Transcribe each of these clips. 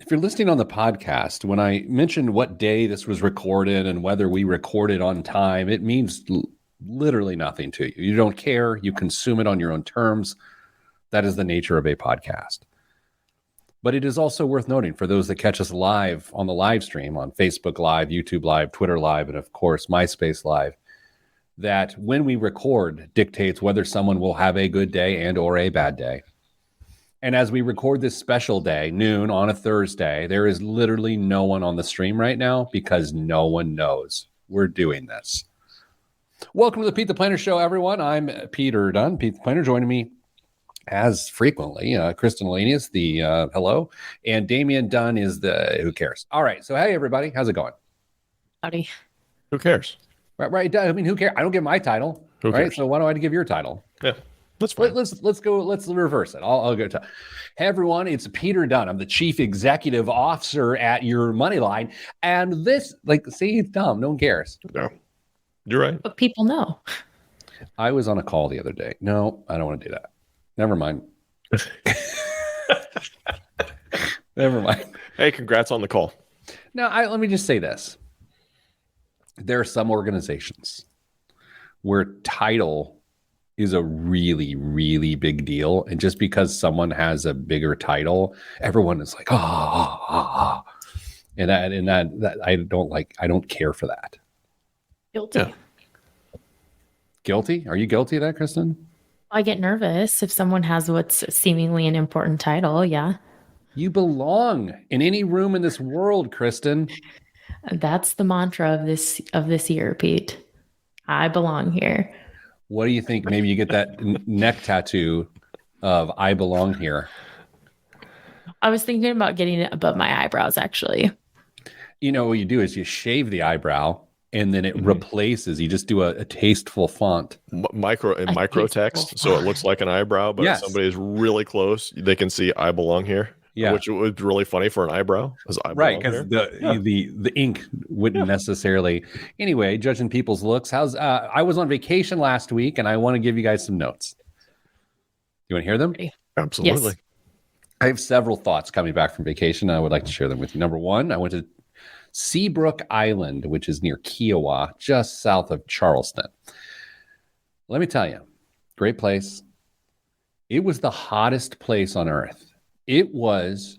if you're listening on the podcast, when I mentioned what day this was recorded and whether we recorded on time, it means literally nothing to you. You don't care. You consume it on your own terms. That is the nature of a podcast. But it is also worth noting for those that catch us live on the live stream on Facebook Live, YouTube Live, Twitter Live, and of course, MySpace Live, that when we record dictates whether someone will have a good day and or a bad day. And as we record this special day, noon on a Thursday, there is literally no one on the stream right now because no one knows we're doing this. Welcome to the Pete the Planner Show, everyone. I'm Peter Dunn, Pete the Planner. Joining me as frequently, Kristen is the hello, and Damian Dunn is the who cares. All right, so hey everybody, how's it going? Howdy. Who cares? Right. I mean, who cares? I don't give my title. Who right? cares? So why do I give your title? Yeah, that's fine. Let's go. Let's reverse it. I'll go. Hey everyone, it's Peter Dunn. I'm the Chief Executive Officer at your Moneyline, and this, see, it's dumb. No one cares. No, you're right. But people know. I was on a call the other day. No, I don't want to do that. Never mind. Never mind. Hey, congrats on the call. Now, let me just say this. There are some organizations where title is a really, really big deal. And just because someone has a bigger title, everyone is like, ah. And that I don't care for that. Guilty. Yeah. Guilty? Are you guilty of that, Kristen? I get nervous if someone has what's seemingly an important title. Yeah. You belong in any room in this world, Kristen. That's the mantra of this year, Pete. I belong here. What do you think? Maybe you get that neck tattoo of I belong here. I was thinking about getting it above my eyebrows, actually. You know, what you do is you shave the eyebrow and then it replaces. You just do a tasteful font. Micro text, so it looks like an eyebrow, but if somebody is really close, they can see I belong here. Yeah. Which would be really funny for an eyebrow. Right, because the ink wouldn't necessarily. Anyway, judging people's looks. I was on vacation last week, and I want to give you guys some notes. You want to hear them? Absolutely. Yes. I have several thoughts coming back from vacation. I would like to share them with you. Number one, I went to Seabrook Island, which is near Kiowa, just south of Charleston. Let me tell you, great place. It was the hottest place on earth. It was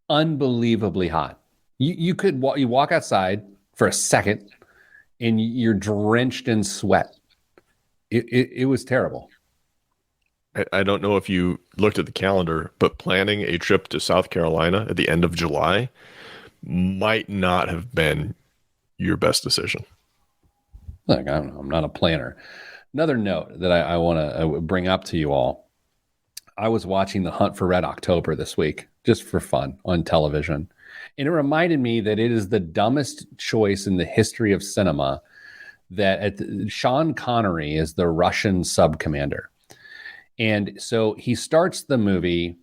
unbelievably hot. You walk outside for a second and you're drenched in sweat. It was terrible. I don't know if you looked at the calendar, but planning a trip to South Carolina at the end of July might not have been your best decision. Look, I don't know. I'm not a planner. Another note that I want to bring up to you all. I was watching The Hunt for Red October this week, just for fun on television. And it reminded me that it is the dumbest choice in the history of cinema that Sean Connery is the Russian sub-commander. And so he starts the movie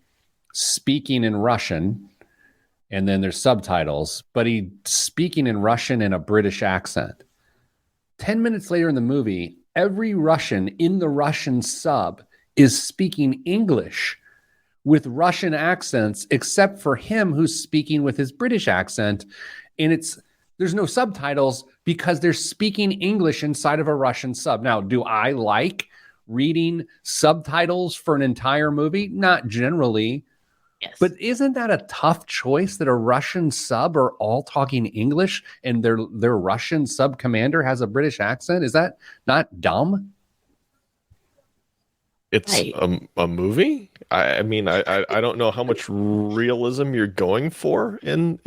speaking in Russian, and then there's subtitles, but he's speaking in Russian in a British accent. 10 minutes later in the movie, every Russian in the Russian sub is speaking English with Russian accents, except for him who's speaking with his British accent. And there's no subtitles because they're speaking English inside of a Russian sub. Now, do I like reading subtitles for an entire movie? Not generally. Yes. But isn't that a tough choice that a Russian sub are all talking English and their Russian sub commander has a British accent? Is that not dumb? It's a movie. I mean, I don't know how much realism you're going for in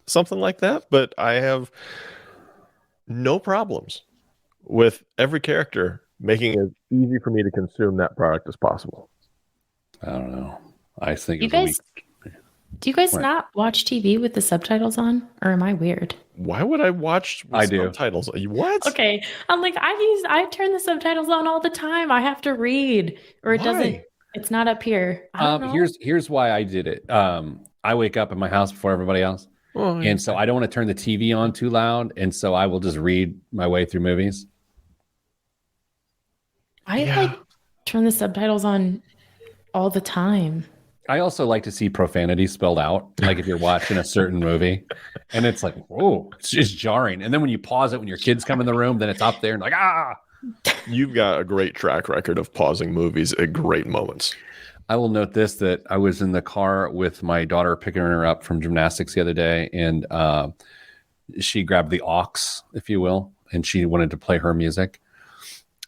something like that, but I have no problems with every character making it easy for me to consume that product as possible. I don't know. I think do you guys not watch TV with the subtitles on, or am I weird? Why would I watch subtitles? What? Okay, I'm like I turn the subtitles on all the time. I have to read, or it doesn't. It's not up here. I don't know. Here's why I did it. I wake up in my house before everybody else, and so I don't want to turn the TV on too loud, and so I will just read my way through movies. I turn the subtitles on all the time. I also like to see profanity spelled out, like if you're watching a certain movie, and it's like, whoa, it's just jarring. And then when you pause it when your kids come in the room, then it's up there and like, ah. You've got a great track record of pausing movies at great moments. I will note this, that I was in the car with my daughter picking her up from gymnastics the other day, and she grabbed the aux, if you will, and she wanted to play her music.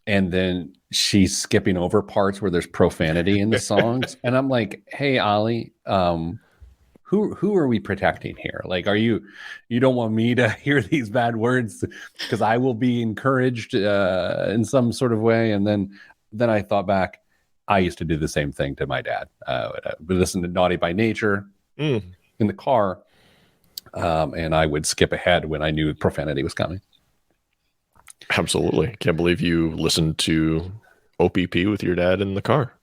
And then she's skipping over parts where there's profanity in the songs. And I'm like, hey, Ollie, who are we protecting here? Like, you don't want me to hear these bad words because I will be encouraged in some sort of way. And then I thought back, I used to do the same thing to my dad. We listened to Naughty by Nature in the car, and I would skip ahead when I knew profanity was coming. Absolutely. Can't believe you listened to OPP with your dad in the car.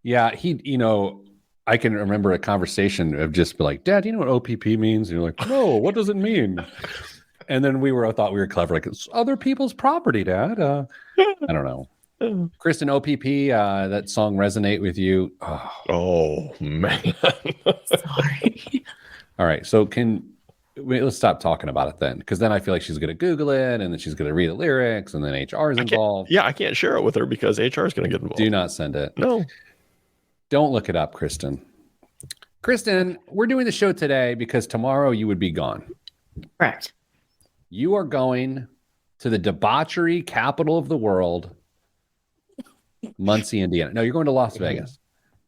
Yeah, I can remember a conversation of just be like, Dad, do you know what OPP means? And you're like, no, what does it mean? And then thought we were clever. Like, it's other people's property, Dad. I don't know. Kristen, OPP, that song resonate with you? Oh man. Sorry. All right. So let's stop talking about it then, because then I feel like she's going to Google it, and then she's going to read the lyrics, and then HR is involved. I can't share it with her because HR is going to get involved. Do not send it. No. Don't look it up, Kristen. Kristen, we're doing the show today because tomorrow you would be gone. Correct. You are going to the debauchery capital of the world, Muncie, Indiana. No, you're going to Las Vegas.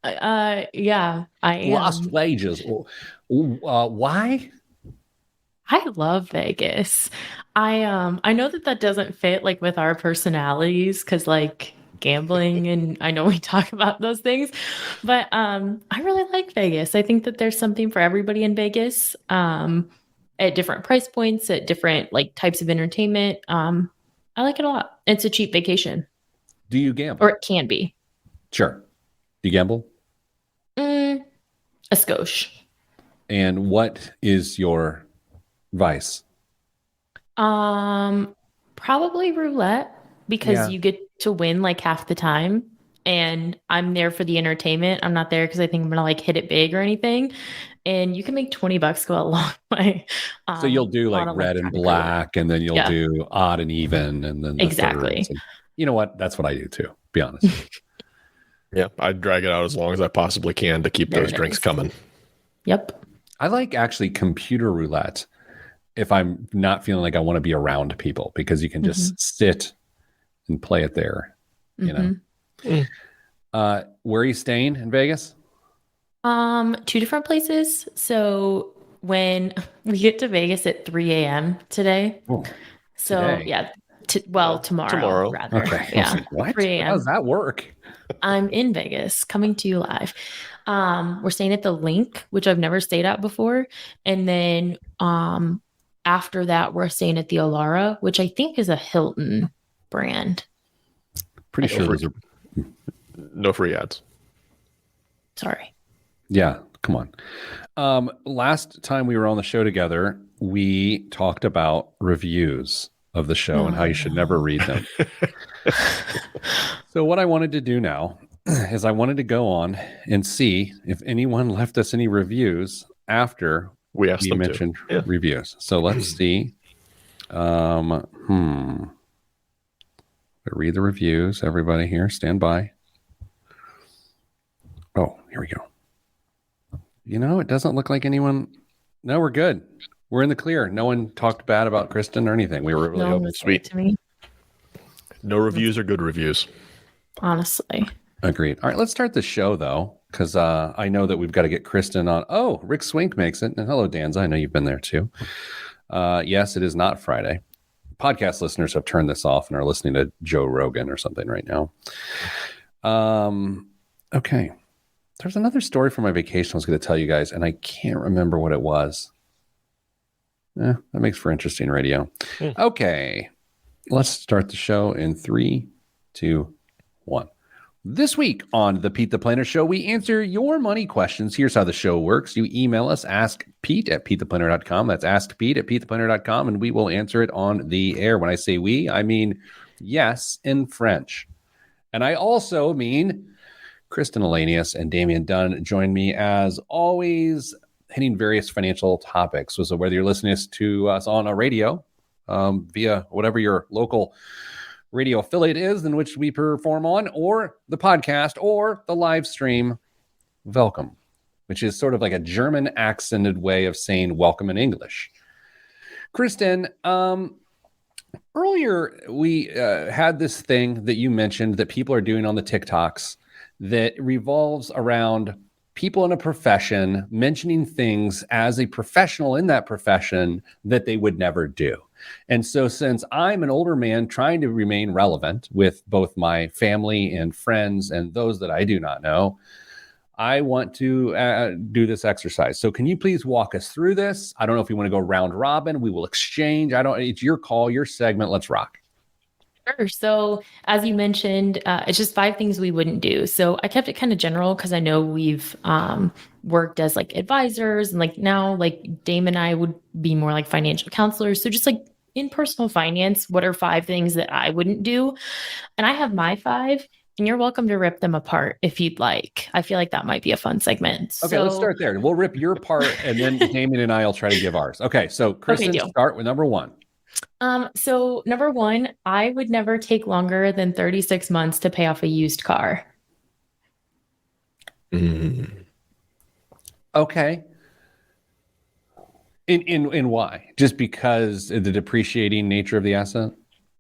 Yeah, I am. Las Vegas. Why? I love Vegas. I know that doesn't fit like with our personalities, because like gambling, and I know we talk about those things, but I really like Vegas. I think that there's something for everybody in Vegas, at different price points, at different like types of entertainment. I like it a lot. It's a cheap vacation. Do you gamble? Or it can be. Sure. Do you gamble? A skosh. And what is your vice? Probably roulette, because you get to win like half the time, and I'm there for the entertainment. I'm not there because I think I'm gonna like hit it big or anything. And you can make $20 go a long way. So you'll do like red and black, and then you'll do odd and even, and then exactly. You know what? That's what I do too. Be honest. Yeah, I drag it out as long as I possibly can to keep those drinks coming. Yep. I like actually computer roulette if I'm not feeling like I want to be around people, because you can just sit and play it there. You know. Where are you staying in Vegas? 2 different places. So when we get to Vegas at 3 a.m. today. Oh, so today. Yeah. Tomorrow. Rather. Okay. Yeah. Like, what? 3 a.m. How does that work? I'm in Vegas, coming to you live. We're staying at the Link, which I've never stayed at before. And then after that, we're staying at the Alara, which I think is a Hilton brand. Pretty sure those are no free ads. Sorry. Yeah, come on. Last time we were on the show together, we talked about reviews of the show and how you should never read them. So what I wanted to do now is I wanted to go on and see if anyone left us any reviews after we mentioned reviews. So let's see. Read the reviews. Everybody here, stand by. Oh, here we go. It doesn't look like anyone. No, we're good. We're in the clear. No one talked bad about Kristen or anything. We were really hoping. Sweet to me. No reviews are good reviews. Honestly. Agreed. All right, let's start the show though, because I know that we've got to get Kristen on. Oh, Rick Swink makes it. And hello, Danza. I know you've been there too. Yes, it is not Friday. Podcast listeners have turned this off and are listening to Joe Rogan or something right now. Okay. There's another story from my vacation I was going to tell you guys, and I can't remember what it was. That makes for interesting radio. Okay. Let's start the show in 3, 2, 1. This week on the Pete the Planner Show, we answer your money questions. Here's how the show works. You email us, askpete@petetheplanner.com. That's askpete@petetheplanner.com, and we will answer it on the air. When I say we, I mean yes in French. And I also mean Kristen Elanius and Damian Dunn join me as always, hitting various financial topics. So whether you're listening to us on a radio, via whatever your local radio affiliate is in which we perform on, or the podcast, or the live stream, welcome, which is sort of like a German accented way of saying welcome in English. Kristen, earlier we had this thing that you mentioned that people are doing on the TikToks that revolves around people in a profession mentioning things as a professional in that profession that they would never do. And so since I'm an older man trying to remain relevant with both my family and friends and those that I do not know, I want to do this exercise. So can you please walk us through this? I don't know if you want to go round robin. We will exchange. It's your call, your segment. Let's rock. Sure. So as you mentioned, it's just 5 things we wouldn't do. So I kept it kind of general because I know we've worked as like advisors, and like now like Dame and I would be more like financial counselors. So just like in personal finance, what are 5 things that I wouldn't do? And I have my 5, and you're welcome to rip them apart if you'd like. I feel like that might be a fun segment. Okay, let's start there. We'll rip your part, and then Damien and I will try to give ours. Okay, so Kristen, start with number 1. So number 1, I would never take longer than 36 months to pay off a used car. Okay. In why? Just because of the depreciating nature of the asset?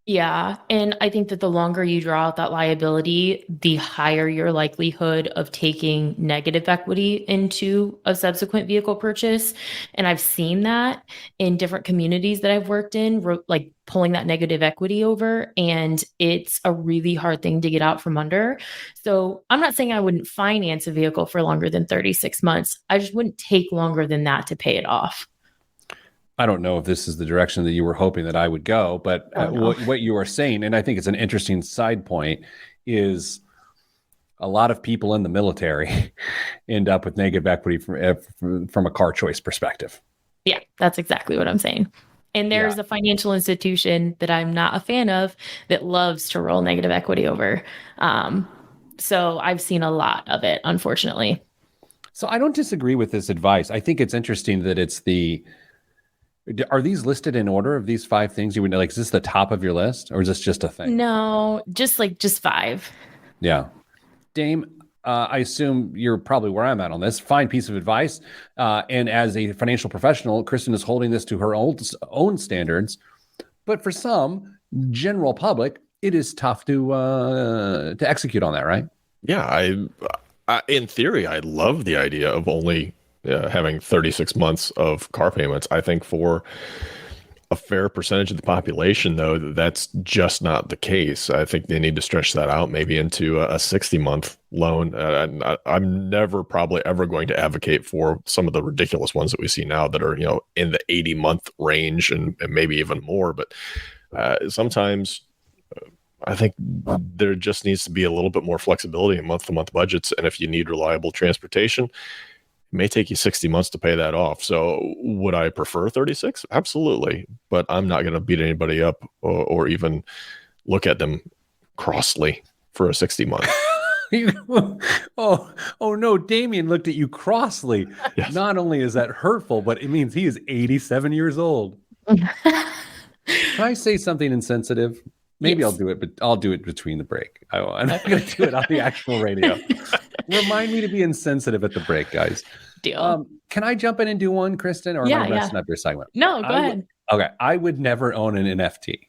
Yeah. And I think that the longer you draw out that liability, the higher your likelihood of taking negative equity into a subsequent vehicle purchase. And I've seen that in different communities that I've worked in, like pulling that negative equity over. And it's a really hard thing to get out from under. So I'm not saying I wouldn't finance a vehicle for longer than 36 months. I just wouldn't take longer than that to pay it off. I don't know if this is the direction that you were hoping that I would go, but what you are saying, and I think it's an interesting side point, is a lot of people in the military end up with negative equity from a car choice perspective. Yeah, that's exactly what I'm saying. And there's a financial institution that I'm not a fan of that loves to roll negative equity over. So I've seen a lot of it, unfortunately. So I don't disagree with this advice. I think it's interesting that are these listed in order of these 5 things you would know? Like, is this the top of your list, or is this just a thing? No, just 5. Yeah. Dame, I assume you're probably where I'm at on this. Fine piece of advice. And as a financial professional, Kristen is holding this to her own standards. But for some general public, it is tough to execute on that, right? Yeah, I in theory, I love the idea of only having 36 months of car payments. I think for a fair percentage of the population, though, that's just not the case. I think they need to stretch that out maybe into a 60-month loan. I'm never probably ever going to advocate for some of the ridiculous ones that we see now that are, in the 80-month range and maybe even more. But sometimes I think there just needs to be a little bit more flexibility in month-to-month budgets. And if you need reliable transportation, it may take you 60 months to pay that off. So would I prefer 36? Absolutely. But I'm not going to beat anybody up or even look at them crossly for a 60 month. oh no, Damien looked at you crossly. Yes. Not only is that hurtful, but it means he is 87 years old. Can I say something insensitive? Maybe yes. I'll do it, but I'll do it between the break. I'm not going to do it on the actual radio. Remind me to be insensitive at the break, guys. Deal. Can I jump in and do one, Kristen, or am I messing up your segment? No, go ahead. Okay, I would never own an NFT.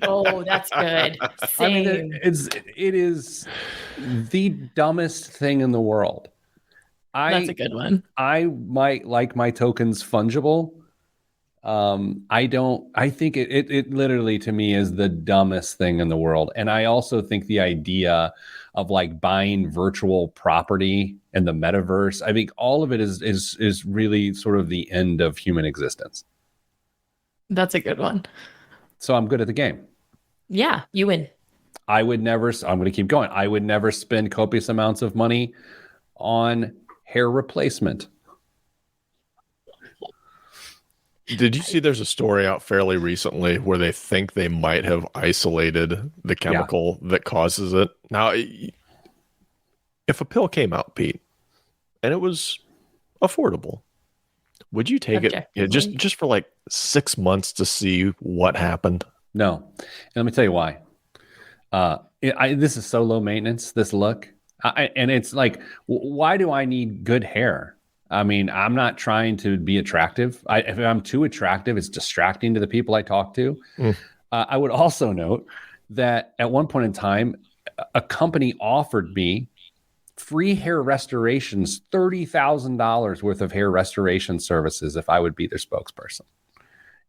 Oh, that's good. Same. I mean, it is the dumbest thing in the world. That's a good one. I might like my tokens fungible. I think it literally to me is the dumbest thing in the world. And I also think the idea of like buying virtual property in the metaverse, I think all of it is really sort of the end of human existence. That's a good one. So I'm good at the game. Yeah, you win. I'm going to keep going. I would never spend copious amounts of money on hair replacement. Did you see there's a story out fairly recently where they think they might have isolated the chemical that causes it? Now, If a pill came out, Pete, and it was affordable, would you take it Objectively. just for like 6 months to see what happened? No. And let me tell you why. This is so low maintenance, this look. And it's like, why do I need good hair? I mean, I'm not trying to be attractive. If I'm too attractive, it's distracting to the people I talk to. Mm. I would also note that at one point in time, a company offered me free hair restorations, $30,000 worth of hair restoration services if I would be their spokesperson.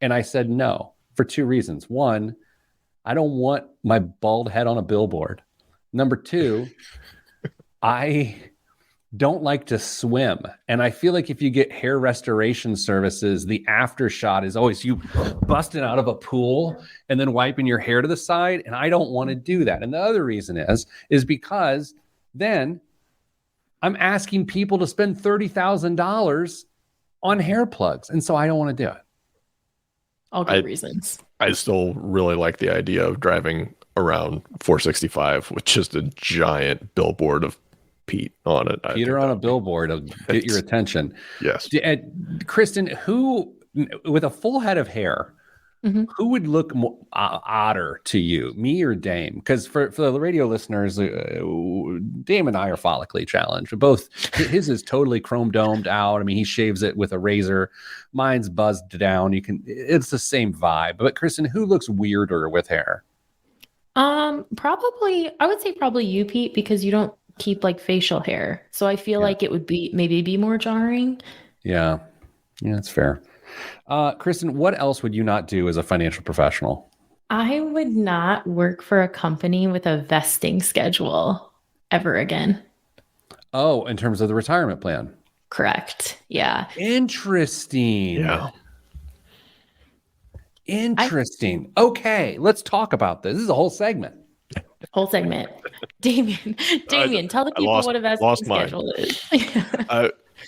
And I said no for two reasons. One, I don't want my bald head on a billboard. Number two, I don't like to swim. And I feel like if you get hair restoration services, the after shot is always you busting out of a pool and then wiping your hair to the side. And I don't want to do that. And the other reason is because then I'm asking people to spend $30,000 on hair plugs. And so I don't want to do it. All good reasons. I still really like the idea of driving around 465 with just a giant billboard of Pete on it. Peter on a billboard to get your attention. Yes. Kristen, who, with a full head of hair, who would look more, odder to you, me or Dame? Because for the radio listeners, Dame and I are follically challenged. But both, his is totally chrome domed out. I mean, he shaves it with a razor. Mine's buzzed down. It's the same vibe. But Kristen, who looks weirder with hair? Probably, I would say probably you, Pete, because you don't keep like facial hair. So I feel like it would be more jarring. Yeah, that's fair. Kristen, what else would you not do as a financial professional? I would not work for a company with a vesting schedule ever again. Oh, in terms of the retirement plan. Correct. Yeah. Interesting. Yeah. Interesting. Okay, let's talk about this. This is a whole segment. Damien, tell the people what a vesting schedule is.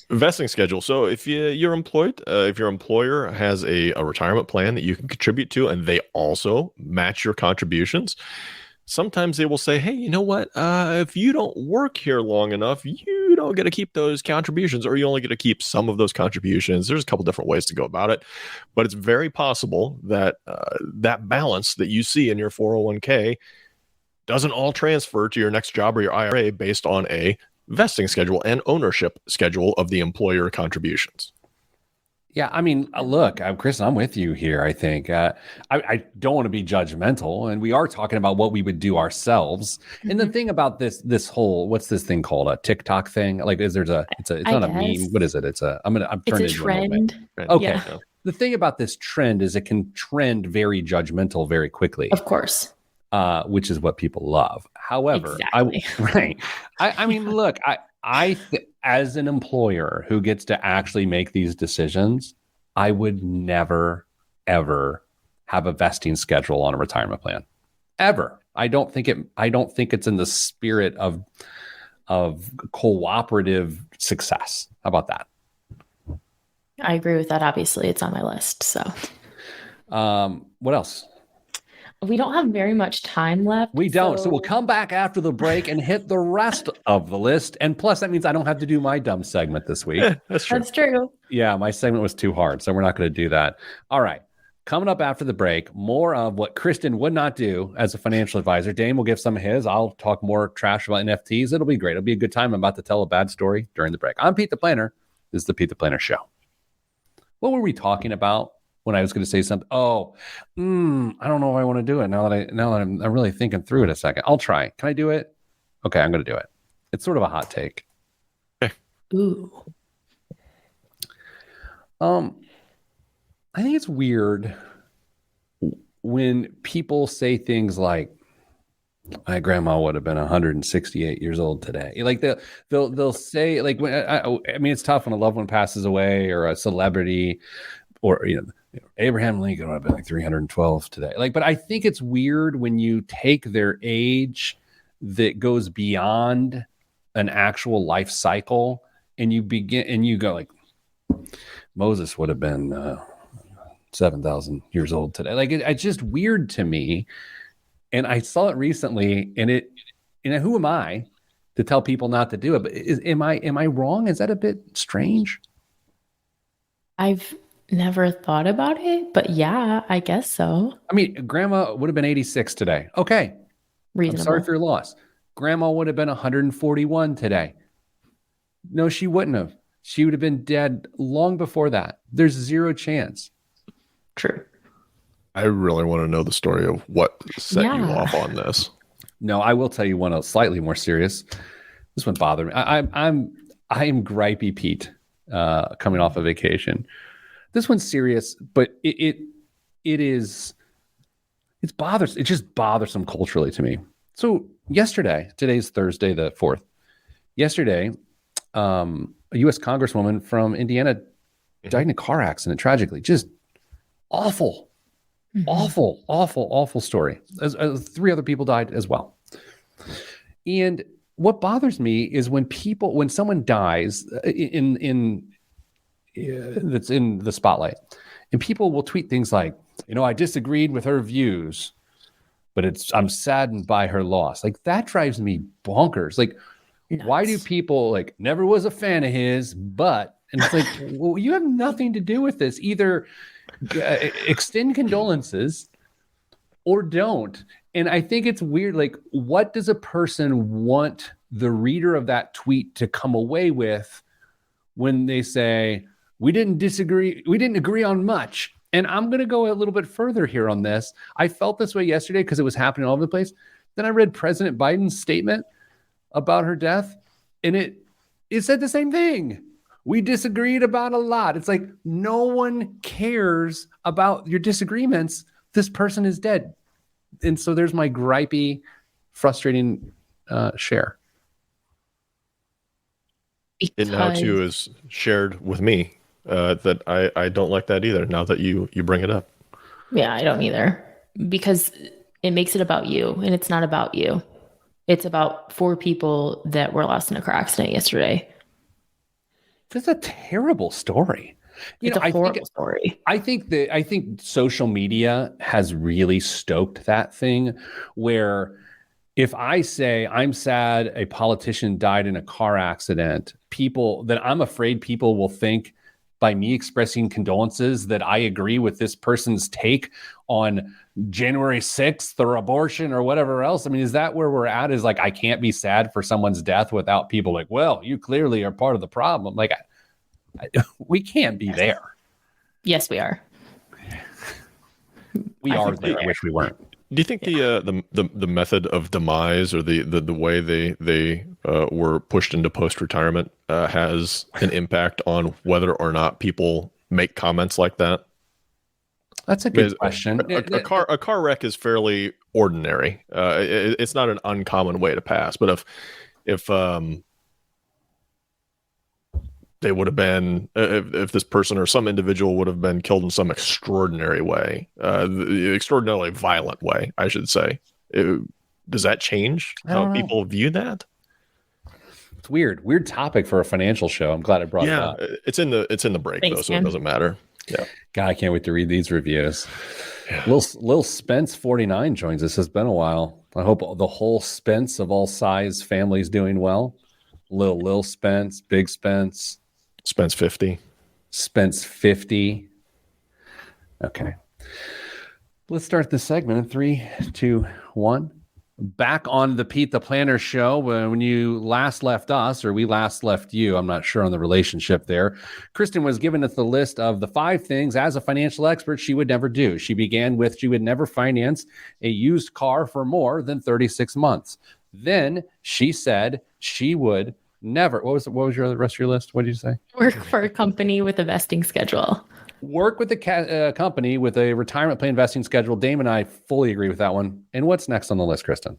Vesting schedule. So if you're employed, if your employer has a retirement plan that you can contribute to, and they also match your contributions, sometimes they will say, hey, you know what? If you don't work here long enough, you don't get to keep those contributions, or you only get to keep some of those contributions. There's a couple different ways to go about it, but it's very possible that that balance that you see in your 401k doesn't all transfer to your next job or your IRA based on a vesting schedule and ownership schedule of the employer contributions. Yeah, I mean, look, Kristen, I'm with you here. I think I don't want to be judgmental, and we are talking about what we would do ourselves. And the thing about this whole, what's this thing called, a TikTok thing? Like, it's not a meme. What is it? I'm turning it's into a trend. Okay. Yeah. The thing about this trend is it can trend very judgmental very quickly. Of course. Which is what people love. However, exactly. I mean, look, as an employer who gets to actually make these decisions, I would never, ever have a vesting schedule on a retirement plan. Ever. I don't think it's in the spirit of cooperative success. How about that? I agree with that. Obviously, it's on my list. So, what else? We don't have very much time left. We don't. So we'll come back after the break and hit the rest of the list. And plus, that means I don't have to do my dumb segment this week. Yeah, that's true. That's true. Yeah, my segment was too hard, so we're not going to do that. All right. Coming up after the break, more of what Kristen would not do as a financial advisor. Dame will give some of his. I'll talk more trash about NFTs. It'll be great. It'll be a good time. I'm about to tell a bad story during the break. I'm Pete the Planner. This is the Pete the Planner Show. What were we talking about when I was going to say something? Oh, I don't know if I want to do it now that I'm really thinking through it a second. I'll try. Can I do it? Okay, I'm going to do it. It's sort of a hot take. Ooh. I think it's weird when people say things like, my grandma would have been 168 years old today. Like they'll say, like, when I mean, it's tough when a loved one passes away or a celebrity, or Abraham Lincoln would have been like 312 today. Like, but I think it's weird when you take their age that goes beyond an actual life cycle, and you go like, Moses would have been 7,000 years old today. Like, it's just weird to me. And I saw it recently, and who am I to tell people not to do it. But am I wrong? Is that a bit strange? I've never thought about it, but yeah, I guess so. I mean, grandma would have been 86 today. Okay. I'm sorry Reasonable. for your loss. Grandma would have been 141 today. No, she wouldn't have. She would have been dead long before that. There's zero chance. True. I really want to know the story of what set you Yeah. off on this. No, I will tell you one slightly more serious. This one bothered me. I am gripey Pete, coming off a vacation. This one's serious, but it's bothersome. It's just bothersome culturally to me. So yesterday, today's Thursday the 4th. Yesterday, a U.S. Congresswoman from Indiana died in a car accident, tragically. Just awful. Mhm. Awful story. As 3 other people died as well. And what bothers me is when someone dies that's in the spotlight, and people will tweet things like, I disagreed with her views, but I'm saddened by her loss. Like, that drives me bonkers. Like, why do Nuts. people never was a fan of his, and it's like, well, you have nothing to do with this. Either extend condolences or don't. And I think it's weird. Like, what does a person want the reader of that tweet to come away with when they say, we didn't agree on much? And I'm going to go a little bit further here on this. I felt this way yesterday because it was happening all over the place. Then I read President Biden's statement about her death, and it said the same thing. We disagreed about a lot. It's like, no one cares about your disagreements. This person is dead. And so there's my gripey, frustrating share. It now too is shared with me that I don't like that either. Now that you bring it up. Yeah, I don't either, because it makes it about you, and it's not about you. It's about 4 people that were lost in a car accident yesterday. That's a terrible story. It's a horrible story. I think social media has really stoked that thing, where if I say I'm sad a politician died in a car accident, I'm afraid people will think, by me expressing condolences, that I agree with this person's take on January 6th or abortion or whatever else. I mean, is that where we're at? Is like, I can't be sad for someone's death without people like, well, you clearly are part of the problem. Like, we can't be there. Yes, we are. We are there. I wish we weren't. Do you think the method of demise, or the way they were pushed into post-retirement has an impact on whether or not people make comments like that? That's a good question. A car wreck is fairly ordinary. It's not an uncommon way to pass. But if they would have been, if this person or some individual would have been killed in some extraordinary way, extraordinarily violent way, I should say, does that change how people view that? It's weird topic for a financial show. I'm glad I brought it up. It's in the break. Thanks, though, so man. it doesn't matter. Yeah. God, I can't wait to read these reviews. Yeah. Lil Spence 49 joins us. It's been a while. I hope the whole Spence of all size family is doing well. Lil Spence, Big Spence. Spence 50. Spence 50. Okay. Let's start this segment in 3, 2, 1. Back on the Pete the Planner show. When you last left us, or we last left you, I'm not sure on the relationship there. Kristen was giving us the list of the 5 things as a financial expert she would never do. She began with she would never finance a used car for more than 36 months. Then she said she would never. What was the rest of your list? What did you say? Work for a company with a vesting schedule. Work with a company with a retirement plan vesting schedule. Dame and I fully agree with that one. And what's next on the list, Kristen?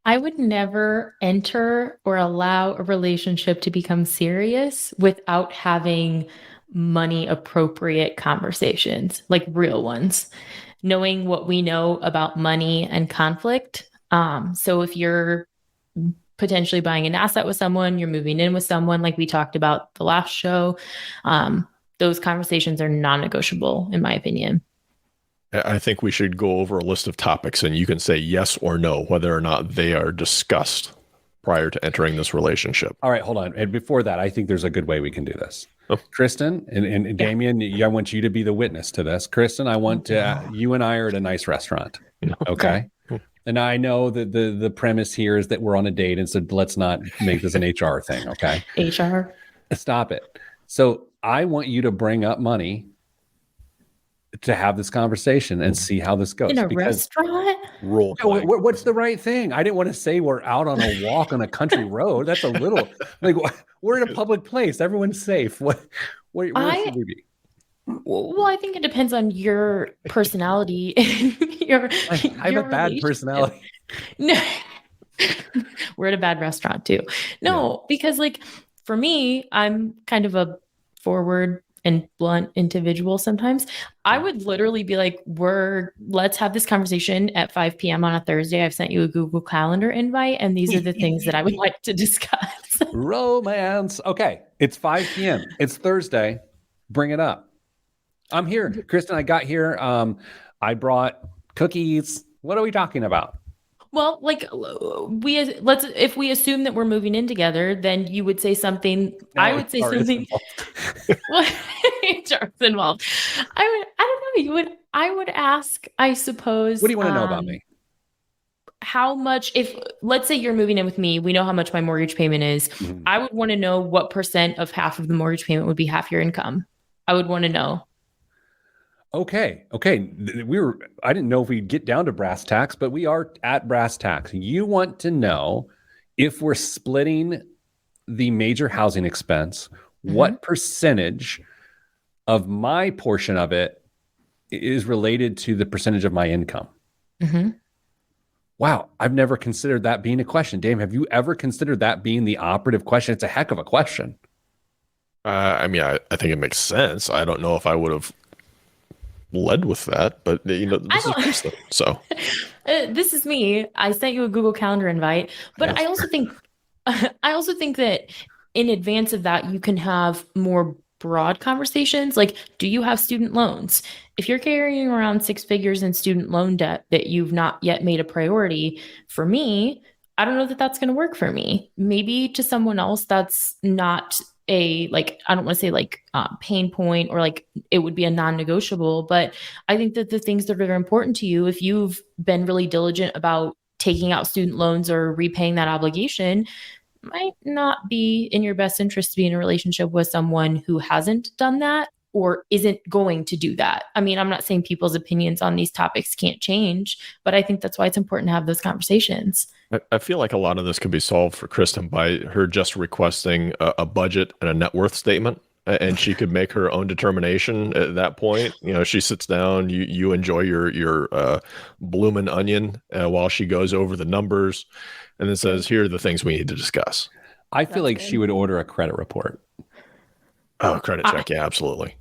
I would never enter or allow a relationship to become serious without having money appropriate conversations, like real ones, knowing what we know about money and conflict. So if you're potentially buying an asset with someone, you're moving in with someone, like we talked about the last show, those conversations are non-negotiable, in my opinion. I think we should go over a list of topics, and you can say yes or no, whether or not they are discussed prior to entering this relationship. All right, hold on. And before that, I think there's a good way we can do this. Oh. Kristen and Damien, I want you to be the witness to this. Kristen, I want to, you and I are at a nice restaurant. Okay. And I know that the premise here is that we're on a date, and so let's not make this an HR thing. Okay. HR. Stop it. So I want you to bring up money to have this conversation and see how this goes. In a restaurant? Role play. What's the right thing? I didn't want to say we're out on a walk on a country road. That's a little like we're in a public place. Everyone's safe. Where should we be? Well, I think it depends on your personality. I have a bad personality. No, we're at a bad restaurant too. No, because like for me, I'm kind of a forward and blunt individual sometimes. I would literally be like, let's have this conversation at 5 p.m. on a Thursday. I've sent you a Google Calendar invite, and these are the things that I would like to discuss. Romance. Okay. It's 5 p.m. It's Thursday. Bring it up. I'm here. Kristen, I got here. I brought cookies. What are we talking about? Well, like if we assume that we're moving in together, then you would say something. No, I would say something. Well, HR's involved. I don't know. I would ask, I suppose. What do you want to know about me? How much, let's say you're moving in with me, we know how much my mortgage payment is. Mm-hmm. I would want to know what % of half of the mortgage payment would be half your income. I would want to know. Okay. I didn't know if we'd get down to brass tacks, but we are at brass tacks. You want to know if we're splitting the major housing expense, what percentage of my portion of it is related to the percentage of my income? Mm-hmm. Wow. I've never considered that being a question. Dave, have you ever considered that being the operative question? It's a heck of a question. I think it makes sense. I don't know if I would have led with that, but this is Kristen, so this is me. I sent you a Google Calendar invite, but I also think that in advance of that, you can have more broad conversations. Like, do you have student loans? If you're carrying around 6 figures in student loan debt that you've not yet made a priority, for me, I don't know that that's going to work for me. Maybe to someone else, that's not I don't want to say pain point, or like it would be a non-negotiable, but I think that the things that are important to you, if you've been really diligent about taking out student loans or repaying that obligation, might not be in your best interest to be in a relationship with someone who hasn't done that or isn't going to do that. I mean, I'm not saying people's opinions on these topics can't change, but I think that's why it's important to have those conversations. I feel like a lot of this could be solved for Kristen by her just requesting a budget and a net worth statement, and she could make her own determination at that point. She sits down, you enjoy your bloomin' onion while she goes over the numbers, and then says, "Here are the things we need to discuss." I feel like she would order a credit report. Oh, credit check. Yeah, absolutely.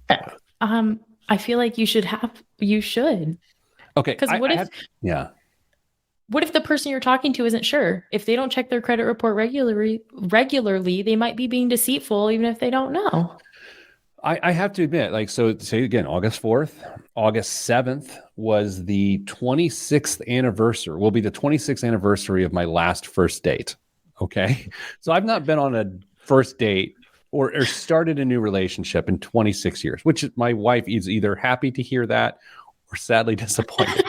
I feel like you should. Okay. Because what if the person you're talking to isn't sure? If they don't check their credit report regularly, they might be being deceitful, even if they don't know. I have to admit, so say again, August 4th, August 7th was the 26th anniversary, will be the 26th anniversary of my last first date. Okay. So I've not been on a first date or started a new relationship in 26 years, which my wife is either happy to hear that or sadly disappointed.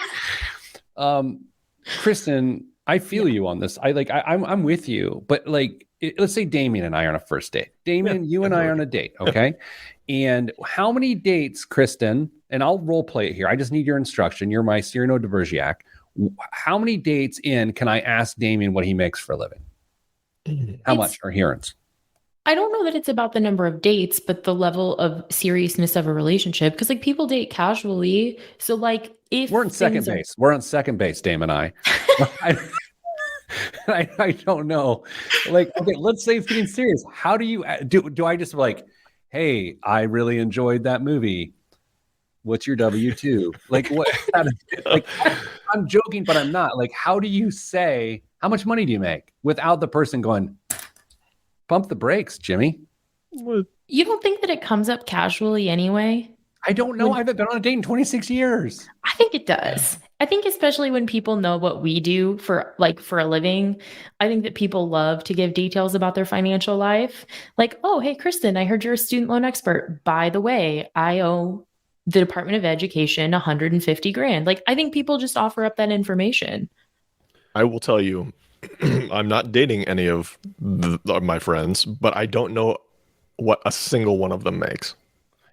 Kristen, I feel you on this. I'm with you, but let's say Damien and I are on a first date. Damien, you and I are on a date. Okay. And how many dates, Kristen, and I'll role play it here. I just need your instruction. You're my Cyrano de Bergerac. How many dates in can I ask Damien what he makes for a living? How much are hearings? I don't know that it's about the number of dates, but the level of seriousness of a relationship. Because people date casually. So if we're on second base, we're on second base, Dame and I. I don't know. Okay, let's say it's getting serious. How do you do? I just hey, I really enjoyed that movie. What's your W-2? What? I'm joking, but I'm not. How do you say how much money do you make without the person going, pump the brakes, Jimmy? You don't think that it comes up casually anyway? I don't know. I haven't been on a date in 26 years. I think it does. I think especially when people know what we do for a living, I think that people love to give details about their financial life. Like, oh, hey, Kristen, I heard you're a student loan expert. By the way, I owe the Department of Education 150 grand. Like, I think people just offer up that information. I will tell you, I'm not dating any of my friends, but I don't know what a single one of them makes.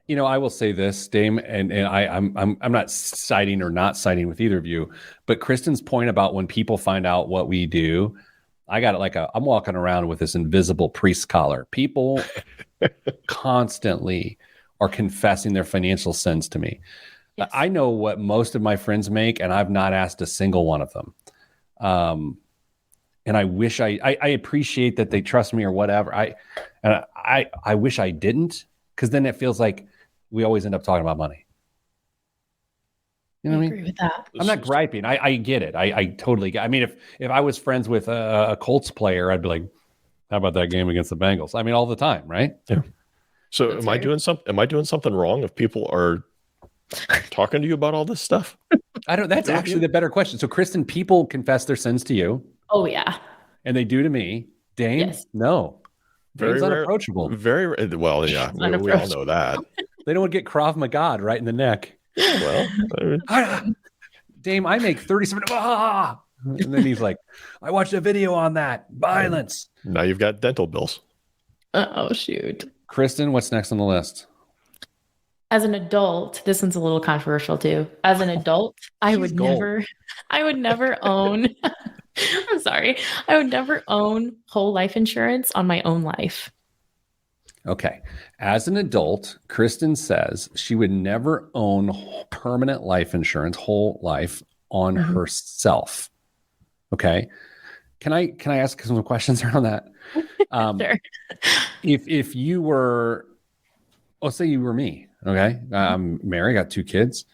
I will say this, Dame, and I'm not siding or not siding with either of you, but Kristen's point about when people find out what we do, I got it I'm walking around with this invisible priest collar. People constantly are confessing their financial sins to me. Yes. I know what most of my friends make, and I've not asked a single one of them. And I wish I appreciate that they trust me or whatever. I wish I didn't, because then it feels like we always end up talking about money. You know what I mean? Agree with that. I'm not griping. I get it. I totally get it. I mean, if I was friends with a Colts player, I'd be like, how about that game against the Bengals? I mean, all the time, right? Yeah. So That's am I doing something wrong if people are talking to you about all this stuff? That's actually the better question. So, Kristen, people confess their sins to you. Oh, yeah. And they do to me. Dame, Yes. no. Very Dame's unapproachable. well, yeah, we all know that. They don't get Krav Maga right in the neck. Yeah, well, Dame, I make 37. And then he's like, I watched a video on that. Violence. Now you've got dental bills. Oh, shoot. Kristen, what's next on the list? As an adult, this one's a little controversial too. As an adult, I would never own, I'm sorry, I would never own whole life insurance on my own life. Okay. As an adult, Kristen says she would never own permanent life insurance, whole life, on herself. Okay. Can I ask some questions around that? Sure. If you were, let's say you were me, okay? I'm married, got 2 kids.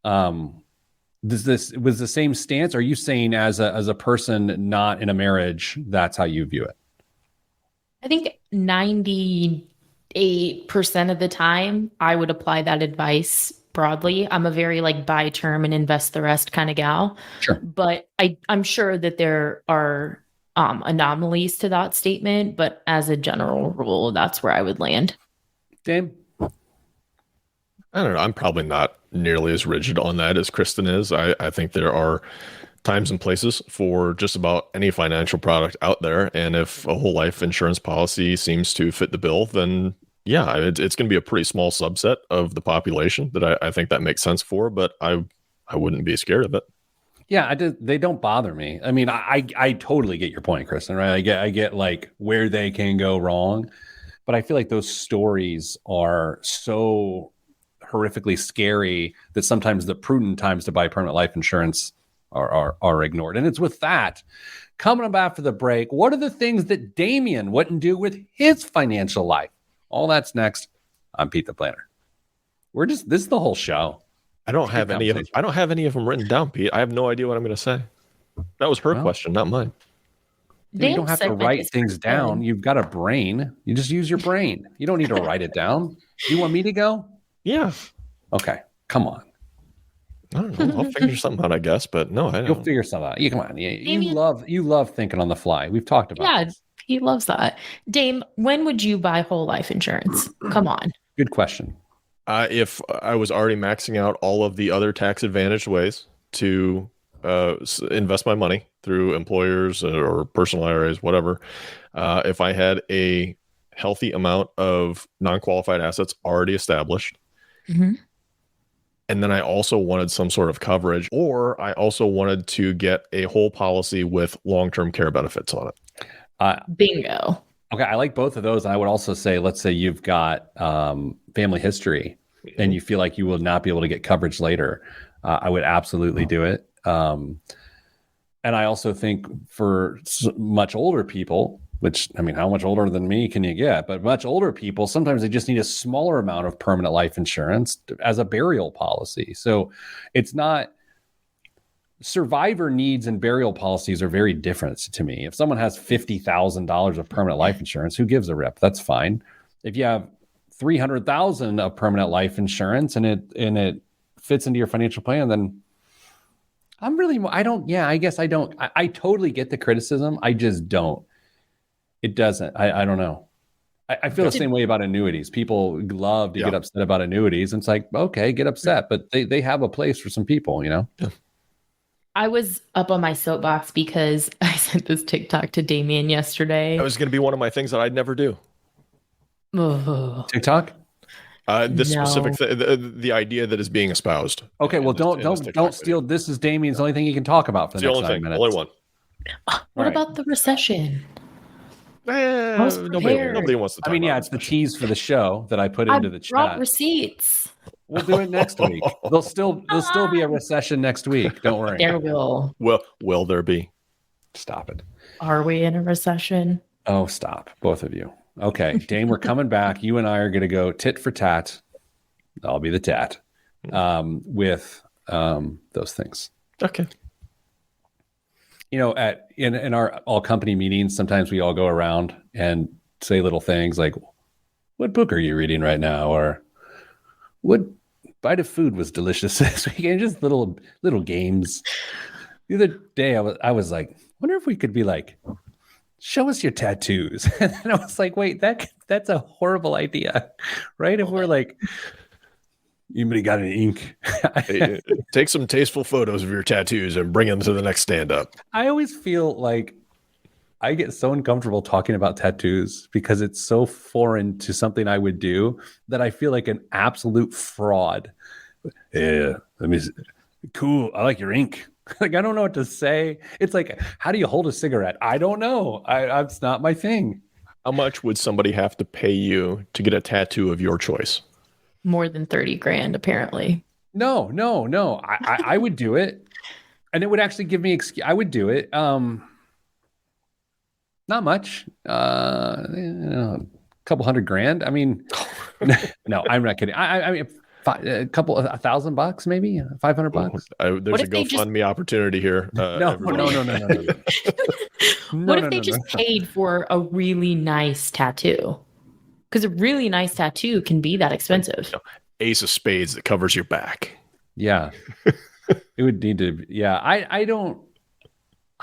Was the same stance? Are you saying as a person not in a marriage, that's how you view it? I think 98% of the time I would apply that advice broadly. I'm a very buy term and invest the rest kind of gal. Sure. But I'm sure that there are anomalies to that statement, but as a general rule, that's where I would land. Dame? I don't know. I'm probably not nearly as rigid on that as Kristen is. I think there are times and places for just about any financial product out there. And if a whole life insurance policy seems to fit the bill, then yeah, it's going to be a pretty small subset of the population that I think that makes sense for, but I wouldn't be scared of it. Yeah, they don't bother me. I mean, I totally get your point, Kristen, right? I get where they can go wrong, but I feel like those stories are so horrifically scary that sometimes the prudent times to buy permanent life insurance are ignored. And it's with that. Coming up after the break, what are the things that Damien wouldn't do with his financial life? All that's next. I'm Pete the Planner. This is the whole show. I don't have any of them written down, Pete. I have no idea what I'm going to say. That was her question, not mine. You don't have to write things down. You've got a brain. You just use your brain. You don't need to write it down. Do you want me to go? Yeah. Okay. Come on. I don't know. I'll figure something out, I guess. But no, I don't. You'll figure something out. Come on. You love thinking on the fly. We've talked about this. He loves that. Dame, when would you buy whole life insurance? Come on. Good question. If I was already maxing out all of the other tax advantaged ways to invest my money through employers or personal IRAs, whatever, if I had a healthy amount of non-qualified assets already established, and then I also wanted some sort of coverage, or I also wanted to get a whole policy with long-term care benefits on it. Bingo. Okay, I like both of those. And I would also say, let's say you've got family history and you feel like you will not be able to get coverage later. I would absolutely do it. And I also think for much older people, which, I mean, how much older than me can you get? But much older people, sometimes they just need a smaller amount of permanent life insurance as a burial policy. So it's not... Survivor needs and burial policies are very different to me. If someone has $50,000 of permanent life insurance, who gives a rip? That's fine. If you have $300,000 of permanent life insurance and it fits into your financial plan, then I guess I don't. I totally get the criticism. I just don't. It doesn't. I don't know. I feel the Okay. same way about annuities. People love to Yeah. get upset about annuities. And it's like, okay, get upset, but they have a place for some people, you know? I was up on my soapbox because I sent this TikTok to Damien That yesterday. was going to be one of my things that I'd never do. Oh, TikTok? This specific no. the idea that is being espoused. Okay, well, in this don't TikTok steal. video. This is Damien's only thing he can talk about for It's the the next only 9 thing, minutes. only one. What All right. about the recession? I was prepared. Nobody wants to talk I mean, about yeah, it. it's the tease for the show that I put I into the brought chat. receipts. We'll do it next week. There'll still be a recession next week. Don't worry. There will. Will there be? Stop it. Are we in a recession? Oh, stop, both of you. Okay, Dame, we're coming back. You and I are going to go tit for tat. I'll be the tat with those things. Okay. You know, in our all company meetings, sometimes we all go around and say little things like, "What book are you reading right now?" or "What bite of food was delicious this weekend?" Just little games. The other day, I was like, "Wonder if we could be like, show us your tattoos." And I was like, "Wait, that's a horrible idea, right?" If we're like, "Anybody got any ink?" Hey, take some tasteful photos of your tattoos and bring them to the next stand-up. I always feel like I get so uncomfortable talking about tattoos because it's so foreign to something I would do that I feel like an absolute fraud. Yeah, cool. I like your ink. Like, I don't know what to say. It's like, how do you hold a cigarette? I don't know. It's not my thing. How much would somebody have to pay you to get a tattoo of your choice? More than 30 grand, apparently. No. I would do it, and it would actually give me. I would do it. Not much. A couple $100,000. I mean, no, I'm not kidding. I mean, $1,000 maybe, $500. There's What a if they just- GoFundMe opportunity here. No. What if they just paid for a really nice tattoo? Because a really nice tattoo can be that expensive. Ace of spades that covers your back. Yeah, it would need to. Yeah, I don't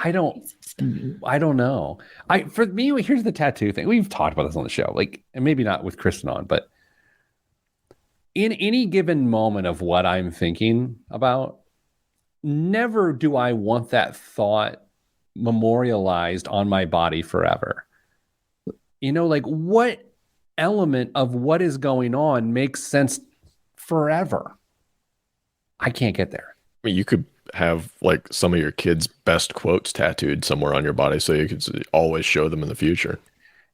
know. For me, here's the tattoo thing. We've talked about this on the show, like, and maybe not with Kristen on, but in any given moment of what I'm thinking about, never do I want that thought memorialized on my body forever. You know, like, what element of what is going on makes sense forever? I can't get there. I mean, you could have like some of your kids' best quotes tattooed somewhere on your body so you could always show them in the future.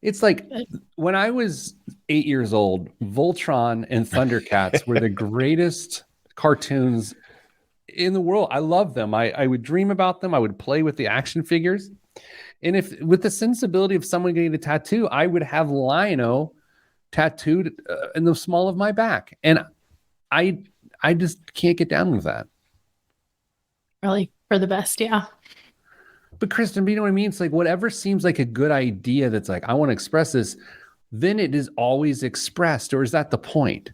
It's like when I was 8 years old, Voltron and Thundercats were the greatest cartoons in the world. I love them. I would dream about them. I would play with the action figures. And if with the sensibility of someone getting a tattoo, I would have Lion-O tattooed in the small of my back. And I just can't get down with that. Really, for the best, yeah. But Kristen, you know what I mean? It's like whatever seems like a good idea that's like, I want to express this, then it is always expressed. Or is that the point?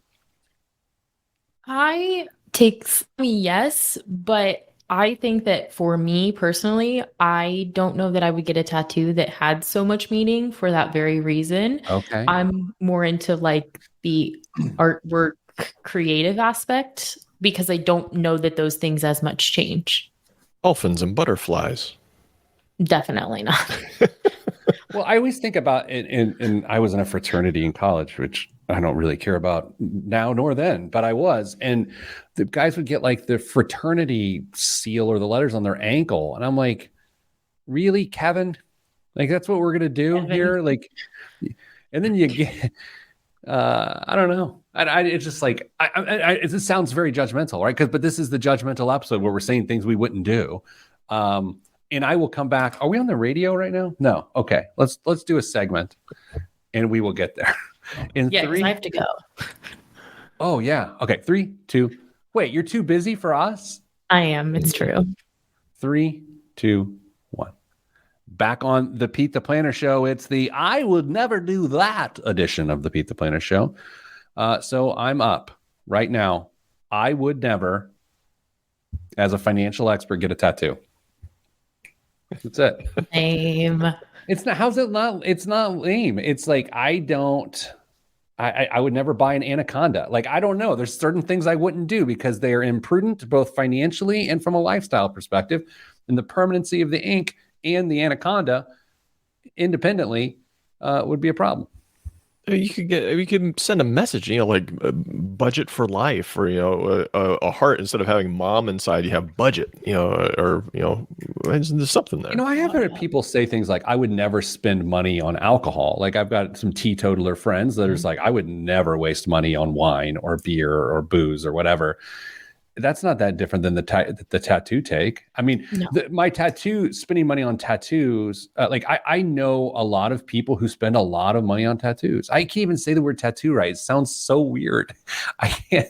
Yes, but I think that for me personally, I don't know that I would get a tattoo that had so much meaning for that very reason. Okay. I'm more into like the artwork creative aspect because I don't know that those things as much change. Dolphins and butterflies. Definitely not. Well, I always think about it, and I was in a fraternity in college, which I don't really care about now nor then, but I was. And the guys would get like the fraternity seal or the letters on their ankle. And I'm like, really, Kevin? Like, that's what we're going to do Kevin. here? Like, and then you get, I don't know. It's just like, it sounds very judgmental, right? But this is the judgmental episode where we're saying things we wouldn't do. And I will come back. Are we on the radio right now? No. Okay. Let's do a segment and we will get there. Yeah, because I have to go. Oh, yeah. Okay. 3, 2. Wait, you're too busy for us? I am. It's true. 3, 2, 1. Back on the Pete the Planner Show. It's the I would never do that edition of the Pete the Planner Show. So I'm up right now. I would never as a financial expert, get a tattoo. That's it. Lame. It's not. How's it not? It's not lame. It's like I would never buy an anaconda. Like, I don't know. There's certain things I wouldn't do because they are imprudent, both financially and from a lifestyle perspective. And the permanency of the ink and the anaconda independently would be a problem. You can send a message, like budget for life, or a heart. Instead of having mom inside, you have budget, or there's something there. I have heard people say things like, I would never spend money on alcohol. Like, I've got some teetotaler friends that are just like, I would never waste money on wine or beer or booze or whatever. That's not that different than the tattoo take. I mean, No. my tattoo, spending money on tattoos, I know a lot of people who spend a lot of money on tattoos. I can't even say the word tattoo right. It sounds so weird. I can't.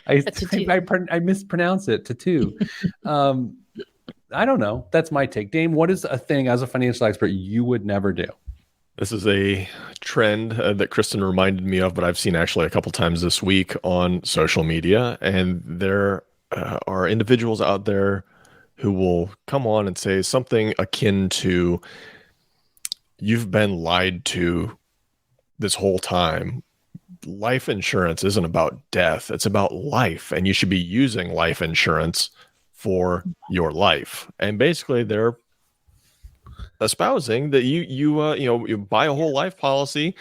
I mispronounce it, tattoo. I don't know. That's my take. Dame, what is a thing as a financial expert you would never do? This is a trend that Kristen reminded me of, but I've seen actually a couple times this week on social media. And there are individuals out there who will come on and say something akin to, you've been lied to this whole time. Life insurance isn't about death. It's about life. And you should be using life insurance for your life. And basically they're espousing that you buy a whole life policy,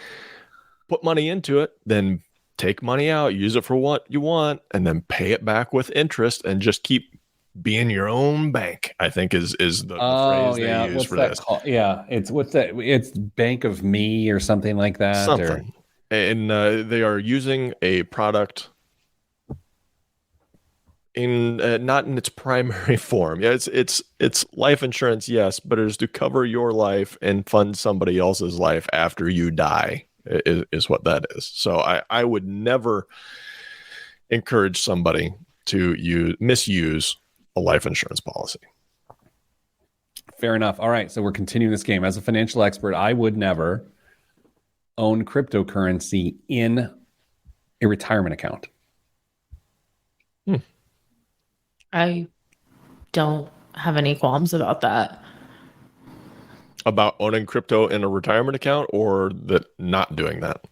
put money into it, then take money out, use it for what you want, and then pay it back with interest, and just keep being your own bank. I think is the phrase they use for this. Yeah, it's what's that? It's Bank of Me or something like that. Something, and they are using a product in not in its primary form. Yeah, it's life insurance, yes, but it is to cover your life and fund somebody else's life after you die, is what that is. So I would never encourage somebody to misuse a life insurance policy. Fair enough. All right, so we're continuing this game. As a financial expert, I would never own cryptocurrency in a retirement account. I don't have any qualms about that. About owning crypto in a retirement account, or that not doing that?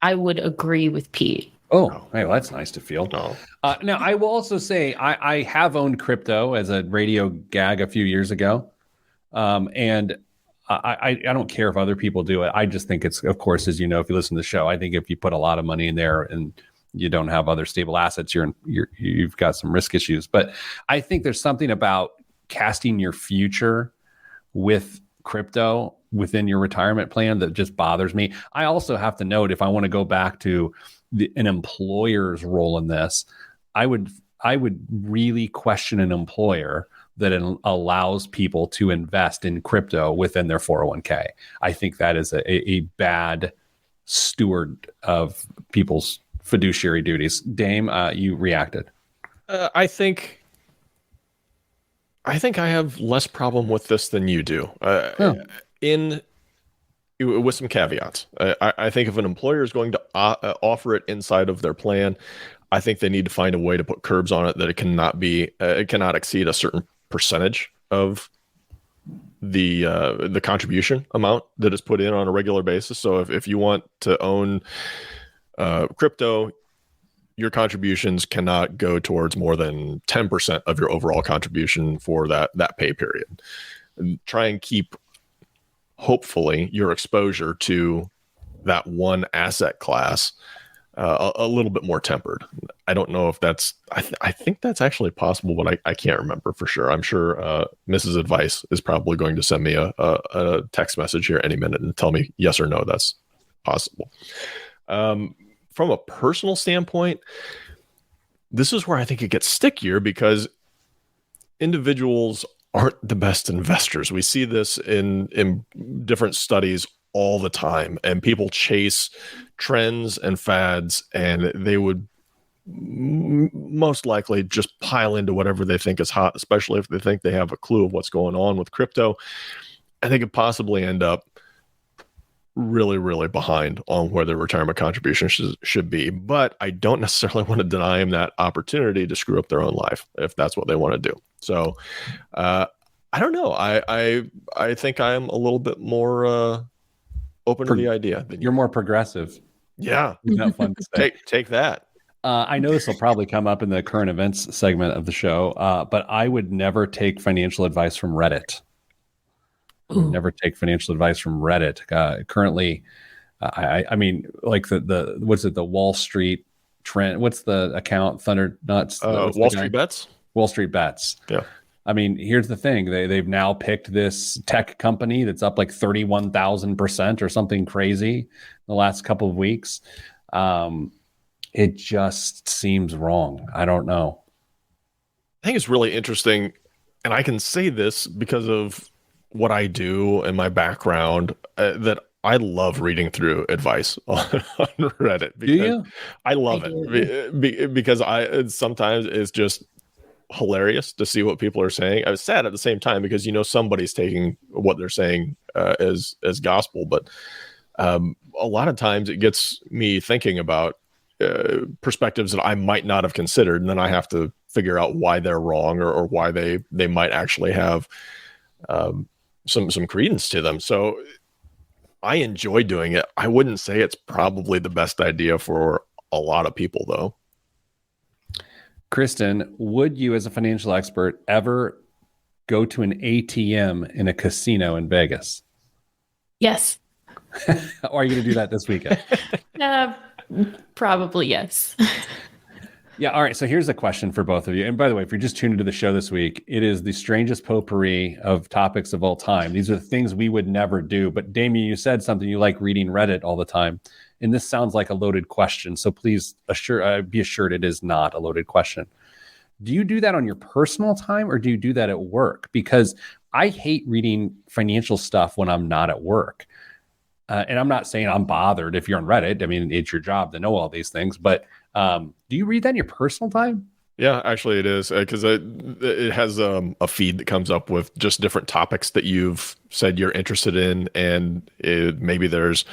I would agree with Pete. Oh, hey, well, that's nice to feel. No. Now, I will also say I have owned crypto as a radio gag a few years ago. And I don't care if other people do it. I just think it's, of course, as you know, if you listen to the show, I think if you put a lot of money in there and you don't have other stable assets, you've got some risk issues. But I think there's something about casting your future with crypto within your retirement plan that just bothers me. I also have to note, if I want to go back to an employer's role in this, I would really question an employer that allows people to invest in crypto within their 401k. I think that is a bad steward of people's fiduciary duties. Dame, you reacted. I think I have less problem with this than you do. With some caveats. I think if an employer is going to offer it inside of their plan, I think they need to find a way to put curbs on it, that it cannot exceed a certain percentage of the contribution amount that is put in on a regular basis. So if you want to own crypto, your contributions cannot go towards more than 10% of your overall contribution for that pay period. And try and keep, hopefully, your exposure to that one asset class a little bit more tempered. I don't know if that's, I think that's actually possible, but I can't remember for sure. I'm sure Mrs. Advice is probably going to send me a text message here any minute and tell me yes or no, that's possible. From a personal standpoint, this is where I think it gets stickier, because individuals aren't the best investors. We see this in different studies all the time, and people chase trends and fads, and they would most likely just pile into whatever they think is hot, especially if they think they have a clue of what's going on with crypto. And they could possibly end up really, really behind on where their retirement contributions should be. But I don't necessarily want to deny them that opportunity to screw up their own life if that's what they want to do. So I don't know. I think I'm a little bit more open to the idea than You're more progressive. Yeah. Isn't that fun to say? Take that. I know this will probably come up in the current events segment of the show, but I would never take financial advice from Reddit. I would never take financial advice from Reddit. Currently, I mean, like the what's it? The Wall Street trend. What's the account? Thunder Nuts. Wall Street Bets. Wall Street Bets. Yeah. I mean, here's the thing. They've now picked this tech company that's up like 31,000% or something crazy in the last couple of weeks. It just seems wrong. I don't know. I think it's really interesting, and I can say this because of what I do and my background, that I love reading through advice on Reddit. Do you? I love it because sometimes it's just hilarious to see what people are saying. I was sad at the same time because somebody's taking what they're saying as gospel, but a lot of times it gets me thinking about perspectives that I might not have considered, and then I have to figure out why they're wrong or why they might actually have some credence to them. So I enjoy doing it. I wouldn't say it's probably the best idea for a lot of people, though. Kristen, would you, as a financial expert, ever go to an ATM in a casino in Vegas? Yes. Or are you going to do that this weekend? Probably yes. Yeah. All right. So here's a question for both of you. And by the way, if you're just tuned into the show this week, it is the strangest potpourri of topics of all time. These are the things we would never do. But Damien, you said something, you like reading Reddit all the time. And this sounds like a loaded question. So please be assured it is not a loaded question. Do you do that on your personal time or do you do that at work? Because I hate reading financial stuff when I'm not at work. And I'm not saying I'm bothered if you're on Reddit. I mean, it's your job to know all these things. But do you read that in your personal time? Yeah, actually it is, because it has a feed that comes up with just different topics that you've said you're interested in. And maybe there's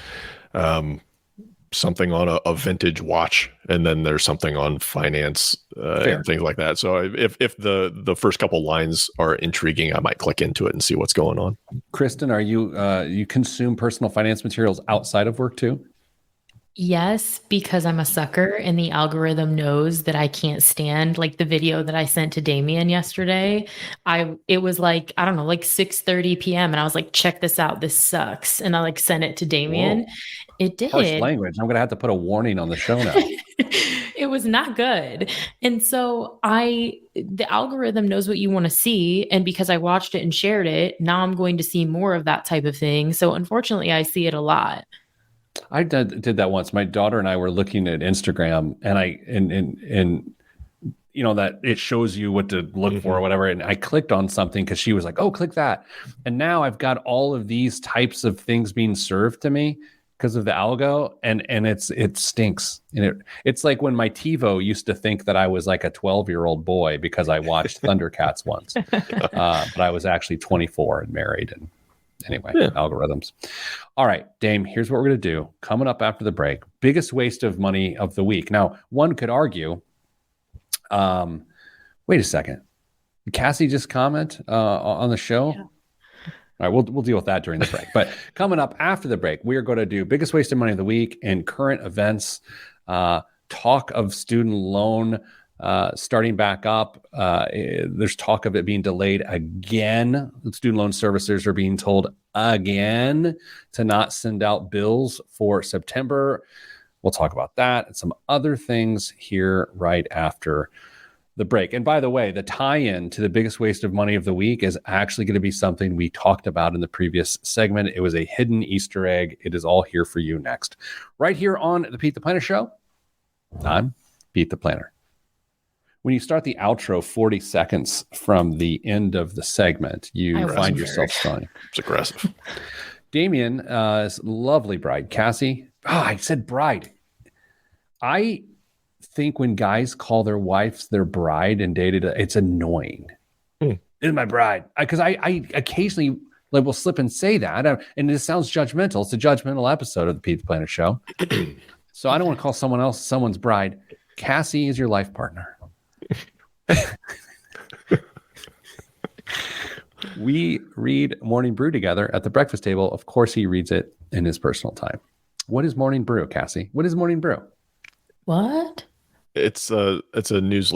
something on a vintage watch, and then there's something on finance and things like that. So if the first couple lines are intriguing, I might click into it and see what's going on. Kristen, are you consume personal finance materials outside of work too? Yes, because I'm a sucker and the algorithm knows that I can't stand, like the video that I sent to Damien yesterday. It was like, I don't know, like 6:30 p.m. and I was like, check this out. This sucks. And I like sent it to Damien. Whoa. It did. Harsh language. I'm going to have to put a warning on the show now. It was not good. And so the algorithm knows what you want to see. And because I watched it and shared it, now I'm going to see more of that type of thing. So unfortunately, I see it a lot. I did that once. My daughter and I were looking at Instagram, and you know that it shows you what to look for or whatever. And I clicked on something because she was like, "Oh, click that!" And now I've got all of these types of things being served to me because of the algo, and it stinks. And it's like when my TiVo used to think that I was like a 12-year-old boy because I watched Thundercats once, but I was actually 24 and married. And anyway, algorithms. All right, Dame, here's what we're going to do. Coming up after the break, biggest waste of money of the week. Now, one could argue, wait a second. Did Cassie just comment on the show? Yeah. All right, we'll deal with that during the break. But coming up after the break, we are going to do biggest waste of money of the week and current events, talk of student loan starting back up. There's talk of it being delayed again. The student loan servicers are being told again to not send out bills for September. We'll talk about that and some other things here right after the break. And by the way, the tie-in to the biggest waste of money of the week is actually going to be something we talked about in the previous segment. It was a hidden Easter egg. It is all here for you next. Right here on the Pete the Planner Show, I'm Pete the Planner. When you start the outro 40 seconds from the end of the segment, you find yourself stunning. It's aggressive. Damien's lovely bride, Cassie. Oh, I said bride. I think when guys call their wives their bride and dated, it's annoying. This is my bride. Because I occasionally like will slip and say that. And it sounds judgmental. It's a judgmental episode of the Pizza Planet Show. So I don't want to call someone else someone's bride. Cassie is your life partner. We read Morning Brew together at the breakfast table. Of course, he reads it in his personal time. What is Morning Brew, Cassie? What is Morning Brew? What? It's a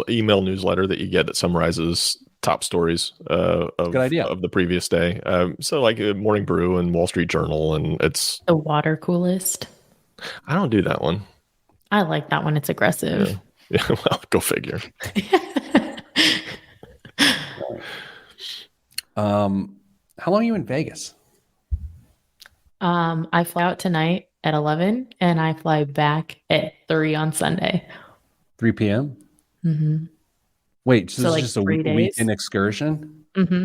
email newsletter that you get that summarizes top stories Good idea. of the previous day. So like Morning Brew and Wall Street Journal, and it's The water coolest. I don't do that one. I like that one. It's aggressive. Yeah, well, go figure. How long are you in Vegas? I fly out tonight at 11 and I fly back at 3 on Sunday. 3 p.m. Mm-hmm. Wait, so So, this like, is just a 3 days? weekend excursion? Mm-hmm.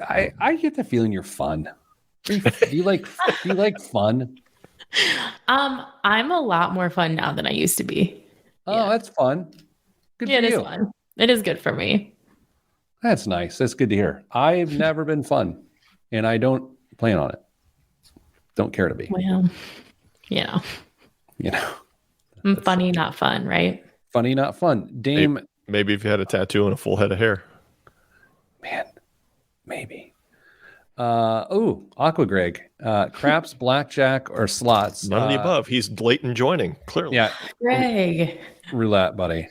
I get the feeling you're fun. Do you like fun? I'm a lot more fun now than I used to be. Oh, Yeah. that's fun. Good Yeah, for it is you. fun. It is good for me. That's nice. That's good to hear. I've never been fun, and I don't plan on it. Don't care to be. Well, you know, I'm funny, not fun, right? Funny, not fun. Dame, Maybe if you had a tattoo and a full head of hair. man, maybe. Aqua Greg. Craps, blackjack, or slots. None of the above. He's late in joining, clearly. Yeah, Greg. roulette, buddy.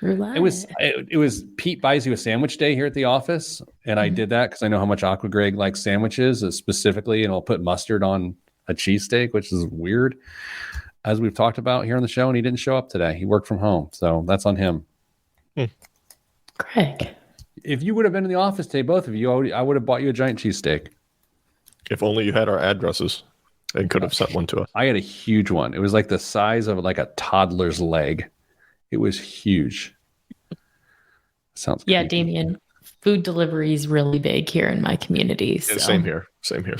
Roulette. It was Pete buys you a sandwich day here at the office, and I did that because I know how much Aqua Greg likes sandwiches, specifically, and I'll put mustard on a cheesesteak, which is weird, as we've talked about here on the show. And he didn't show up today; he worked from home, so that's on him. Greg. If you would have been in the office today, both of you, I would have bought you a giant cheesesteak. If only you had our addresses and could have sent one to us. I had a huge one. It was like the size of like a toddler's leg. It was huge. Sounds Yeah, creepy. Damien. Food delivery is really big here in my community. So. Same here. Same here.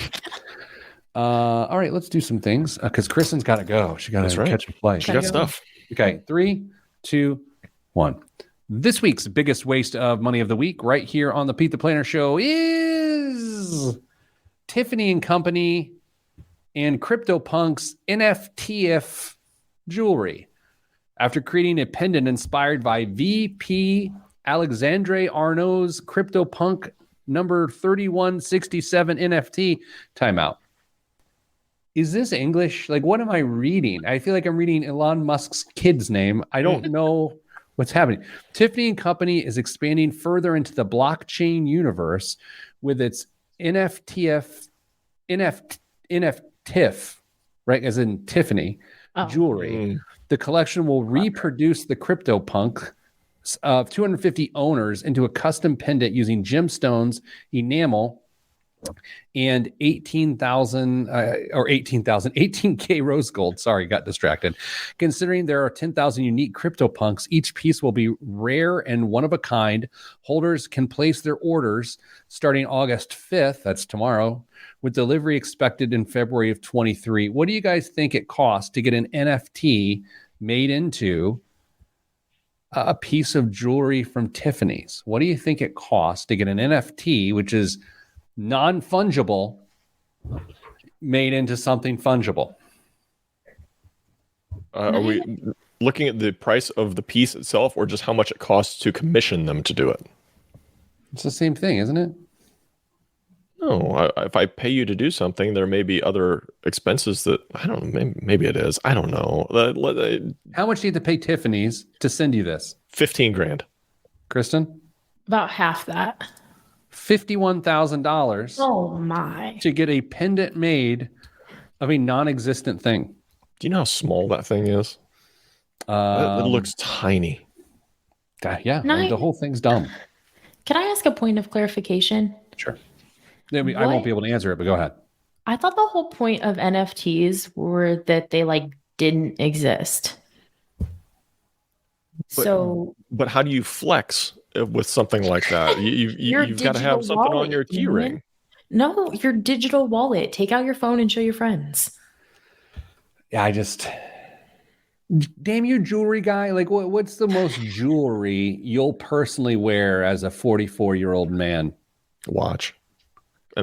All right, let's do some things because Kristen's got to go. She got That's to right. catch a flight. She got stuff. Okay, 3, 2, 1. This week's biggest waste of money of the week, right here on the Pete the Planner Show, is Tiffany and Company and CryptoPunk's NFTF jewelry. After creating a pendant inspired by VP Alexandre Arnault's CryptoPunk number 3167 NFT. Timeout. Is this English? Like, what am I reading? I feel like I'm reading Elon Musk's kid's name. I don't know what's happening. Tiffany and Company is expanding further into the blockchain universe with its NFTF, right? As in Tiffany jewelry. The collection will reproduce the CryptoPunk of 250 owners into a custom pendant using gemstones, enamel, and 18K rose gold. Sorry, got distracted. Considering there are 10,000 unique CryptoPunks, each piece will be rare and one of a kind. Holders can place their orders starting August 5th, that's tomorrow, with delivery expected in February of 23. What do you guys think it costs to get an NFT made into a piece of jewelry from Tiffany's? What do you think it costs to get an NFT, which is non-fungible, made into something fungible? Are we looking at the price of the piece itself or just how much it costs to commission them to do it? It's the same thing, isn't it? No, if I pay you to do something, there may be other expenses that I don't know. Maybe it is. I don't know. How much do you have to pay Tiffany's to send you this? 15 grand. Kristen? About half that. $51,000 Oh my. to get a pendant made of a non-existent thing. Do you know how small that thing is? It looks tiny. Yeah, the whole thing's dumb. Can I ask a point of clarification? Sure. I won't be able to answer it, but go ahead. I thought the whole point of NFTs were that they didn't exist. But how do you flex with something like that? You've got to have something on your key ring. No, your digital wallet. Take out your phone and show your friends. Yeah, damn you, jewelry guy. Like, what's the most jewelry you'll personally wear as a 44-year-old man? Watch.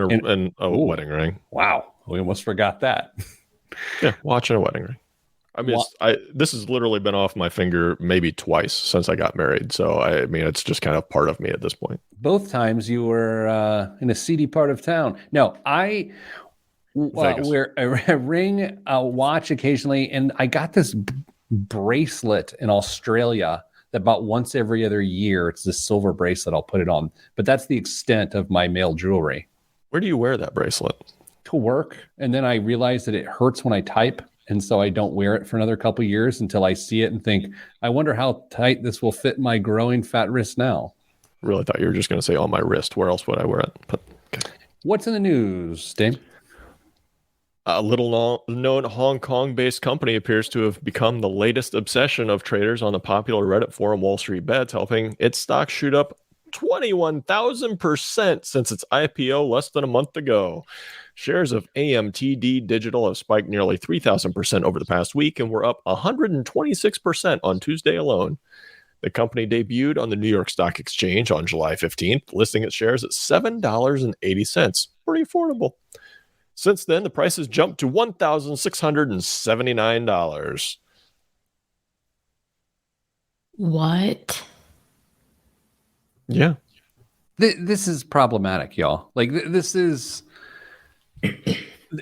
and a Ooh. wedding ring. Wow, we almost forgot that. Yeah, watch and a wedding ring. I mean, this has literally been off my finger maybe twice since I got married. So I mean, it's just kind of part of me at this point. Both times you were in a seedy part of town. No, I wear a ring, a watch occasionally, and I got this bracelet in Australia that about once every other year. It's this silver bracelet. I'll put it on, but that's the extent of my male jewelry. Where do you wear that bracelet? To work, and then I realize that it hurts when I type, and so I don't wear it for another couple of years until I see it and think, I wonder how tight this will fit my growing fat wrist now. Really thought you were just going to say on my wrist. Where else would I wear it? But okay. What's in the news, Dave? A little known Hong Kong-based company appears to have become the latest obsession of traders on the popular Reddit forum Wall Street Bets, helping its stock shoot up 21,000% since its IPO less than a month ago. Shares of AMTD Digital have spiked nearly 3,000% over the past week and were up 126% on Tuesday alone. The company debuted on the New York Stock Exchange on July 15th, listing its shares at $7.80. Pretty affordable. Since then, the price has jumped to $1,679. What? Yeah. This is problematic, y'all. Like, this is...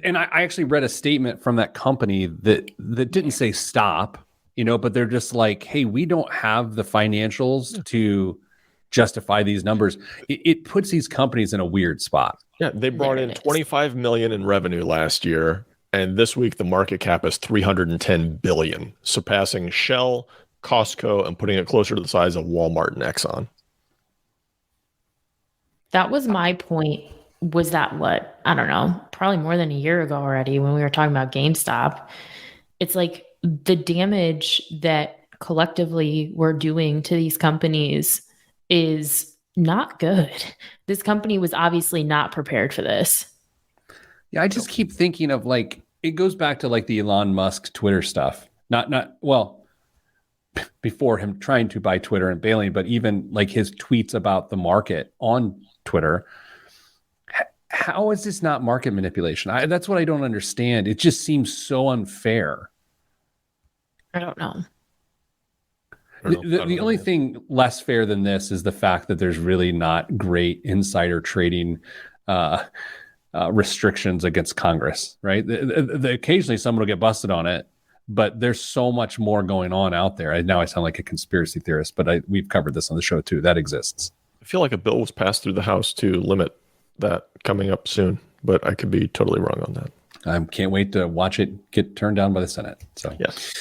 And I actually read a statement from that company that didn't say stop, but they're just like, hey, we don't have the financials to justify these numbers. It puts these companies in a weird spot. Yeah, they brought in $25 million in revenue last year, and this week the market cap is $310 billion, surpassing Shell, Costco, and putting it closer to the size of Walmart and Exxon. That was my point. Was that what? I don't know, probably more than a year ago already when we were talking about GameStop. It's like the damage that collectively we're doing to these companies is not good. This company was obviously not prepared for this. Yeah, I just keep thinking of like, it goes back to like the Elon Musk Twitter stuff. Before him trying to buy Twitter and bailing, but even like his tweets about the market on Twitter. How is this not market manipulation? That's what I don't understand. It just seems so unfair. I don't know. The only thing less fair than this is the fact that there's really not great insider trading restrictions against Congress, right? Occasionally someone will get busted on it, but there's so much more going on out there. Now I sound like a conspiracy theorist, but we've covered this on the show too. That exists. I feel like a bill was passed through the House to limit that coming up soon, but I could be totally wrong on that. I can't wait to watch it get turned down by the Senate. So, yes.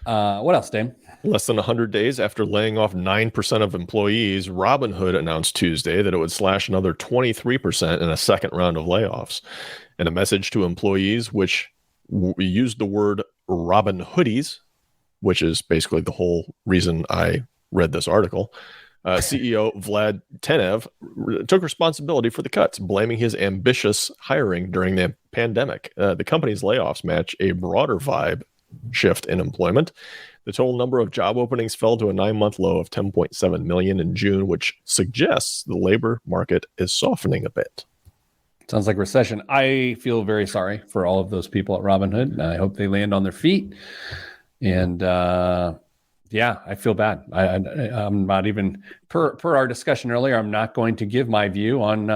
What else, Dame? Less than 100 days after laying off 9% of employees, Robinhood announced Tuesday that it would slash another 23% in a second round of layoffs. In a message to employees, which used the word Robin Hoodies, which is basically the whole reason I read this article, CEO Vlad Tenev took responsibility for the cuts, blaming his ambitious hiring during the pandemic. The company's layoffs match a broader vibe shift in employment. The total number of job openings fell to a 9-month low of 10.7 million in June, which suggests the labor market is softening a bit. Sounds like recession. I feel very sorry for all of those people at Robinhood. I hope they land on their feet. And yeah, I feel bad. I'm not even, per our discussion earlier, I'm not going to give my view on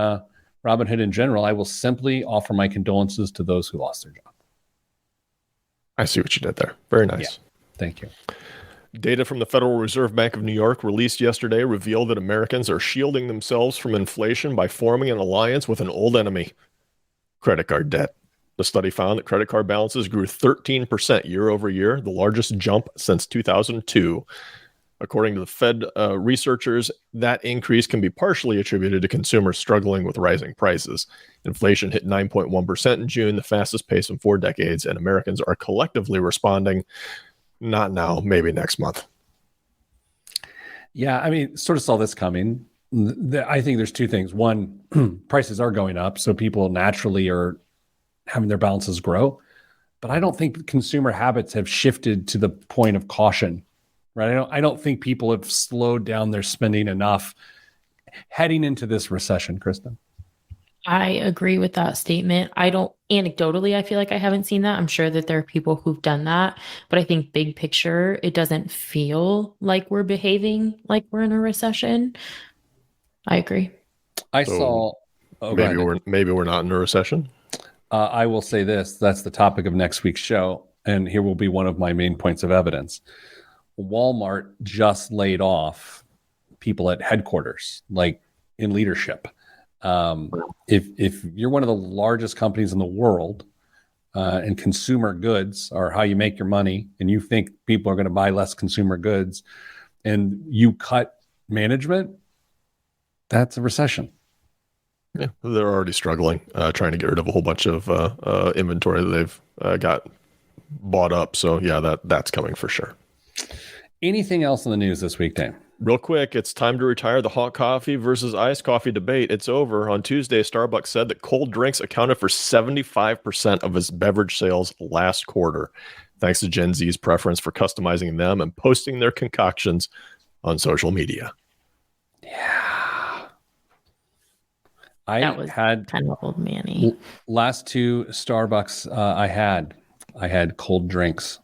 Robinhood in general. I will simply offer my condolences to those who lost their job. I see what you did there. Very nice. Yeah. Thank you. Data from the Federal Reserve Bank of New York released yesterday revealed that Americans are shielding themselves from inflation by forming an alliance with an old enemy, credit card debt. The study found that credit card balances grew 13% year over year, the largest jump since 2002. According to the Fed researchers, that increase can be partially attributed to consumers struggling with rising prices. Inflation hit 9.1% in June, the fastest pace in 4 decades, and Americans are collectively responding, not now, maybe next month. Yeah, I mean, sort of saw this coming. I think there's 2 things. One, prices are going up, so people naturally are having their balances grow. But I don't think consumer habits have shifted to the point of caution, right? I don't think people have slowed down their spending enough heading into this recession, Kristen. I agree with that statement. Anecdotally, I feel like I haven't seen that. I'm sure that there are people who've done that, but I think big picture, it doesn't feel like we're behaving like we're in a recession. I agree. I So saw. Oh, go ahead. maybe we're not in a recession. I will say this. That's the topic of next week's show, and here will be one of my main points of evidence. Walmart just laid off people at headquarters, like in leadership. If you're one of the largest companies in the world, and consumer goods are how you make your money, and you think people are going to buy less consumer goods, and you cut management, that's a recession. Yeah, they're already struggling, trying to get rid of a whole bunch of inventory that they've got bought up. So yeah, that's coming for sure. Anything else in the news this week, Dave? Real quick, it's time to retire the hot coffee versus iced coffee debate. It's over. On Tuesday, Starbucks said that cold drinks accounted for 75% of its beverage sales last quarter, thanks to Gen Z's preference for customizing them and posting their concoctions on social media. Yeah. That was had kind of old manny. last two Starbucks I had cold drinks.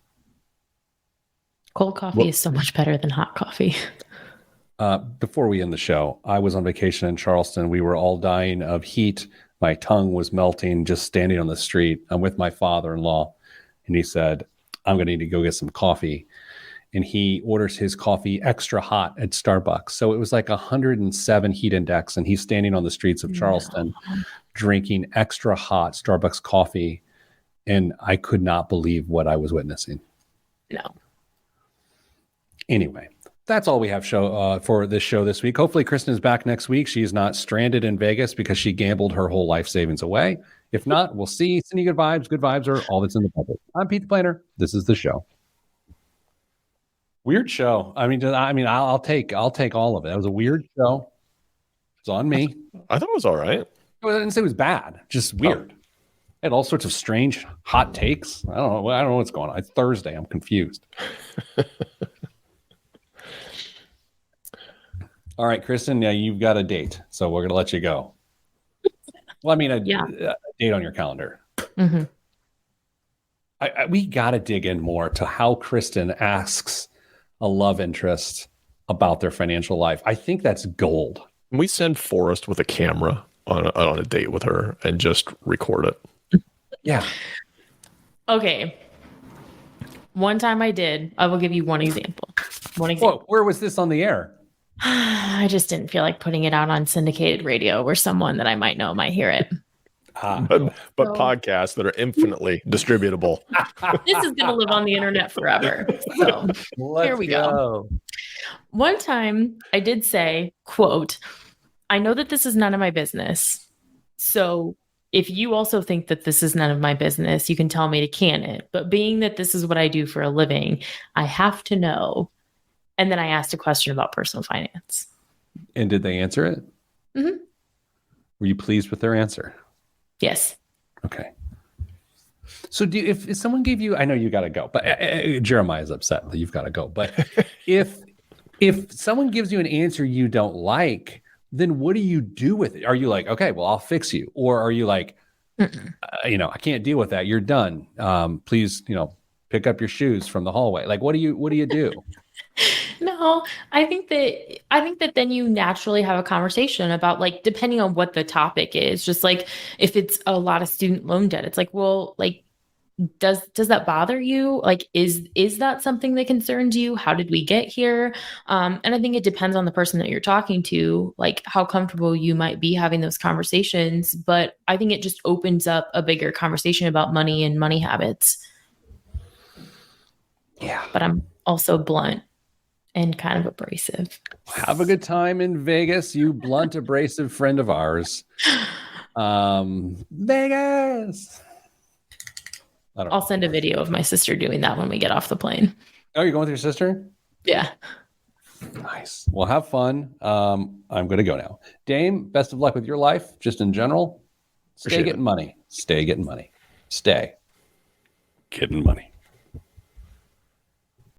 Cold coffee is so much better than hot coffee. Before we end the show, I was on vacation in Charleston. We were all dying of heat. My tongue was melting just standing on the street. I'm with my father-in-law, and he said, I'm going to need to go get some coffee. And he orders his coffee extra hot at Starbucks. So it was like 107 heat index, and he's standing on the streets of Charleston drinking extra hot Starbucks coffee. And I could not believe what I was witnessing. No. Anyway, that's all we have for this show this week. Hopefully Kristen is back next week. She's not stranded in Vegas because she gambled her whole life savings away. If not, we'll see. Sending good vibes. Good vibes are all that's in the bubble. I'm Pete the Planner. This is the show. Weird show. I'll take all of it. It was a weird show. It's on me. I thought it was all right. I didn't say it was bad. Just weird. I had all sorts of strange hot takes. I don't know what's going on. It's Thursday. I'm confused. All right, Kristen, yeah, you've got a date, so we're going to let you go. Well, I mean, a date on your calendar. Mm-hmm. We got to dig in more to how Kristen asks a love interest about their financial life. I think that's gold. We send Forrest with a camera on a date with her and just record it. Yeah. Okay. One time I did. I will give you one example. Whoa, where was this on the air? I just didn't feel like putting it out on syndicated radio where someone that I might know might hear it. But podcasts that are infinitely distributable. This is going to live on the internet forever. So here we go. One time I did say, quote, I know that this is none of my business. So if you also think that this is none of my business, you can tell me to can it. But being that this is what I do for a living, I have to know. And then I asked a question about personal finance. And did they answer it? Mm-hmm. Were you pleased with their answer? Yes. Okay. So if someone gave you, I know you got to go, but Jeremiah's upset that you've got to go. But if someone gives you an answer you don't like, then what do you do with it? Are you like, okay, well, I'll fix you? Or are you like, I can't deal with that. You're done. Please, pick up your shoes from the hallway. Like, what do you do? No, I think that then you naturally have a conversation about, like, depending on what the topic is, just like if it's a lot of student loan debt, it's like, well, like, does that bother you? Like, is that something that concerns you? How did we get here? And I think it depends on the person that you're talking to, like how comfortable you might be having those conversations. But I think it just opens up a bigger conversation about money and money habits. Yeah. But I'm also blunt and kind of abrasive. Have a good time in Vegas, you blunt, abrasive friend of ours. Vegas. I'll send a video of my sister doing that when we get off the plane. Oh, you're going with your sister? Yeah. Nice. Well, have fun. I'm going to go now. Dame, best of luck with your life, just in general. Stay getting money. Stay getting money. Stay getting money.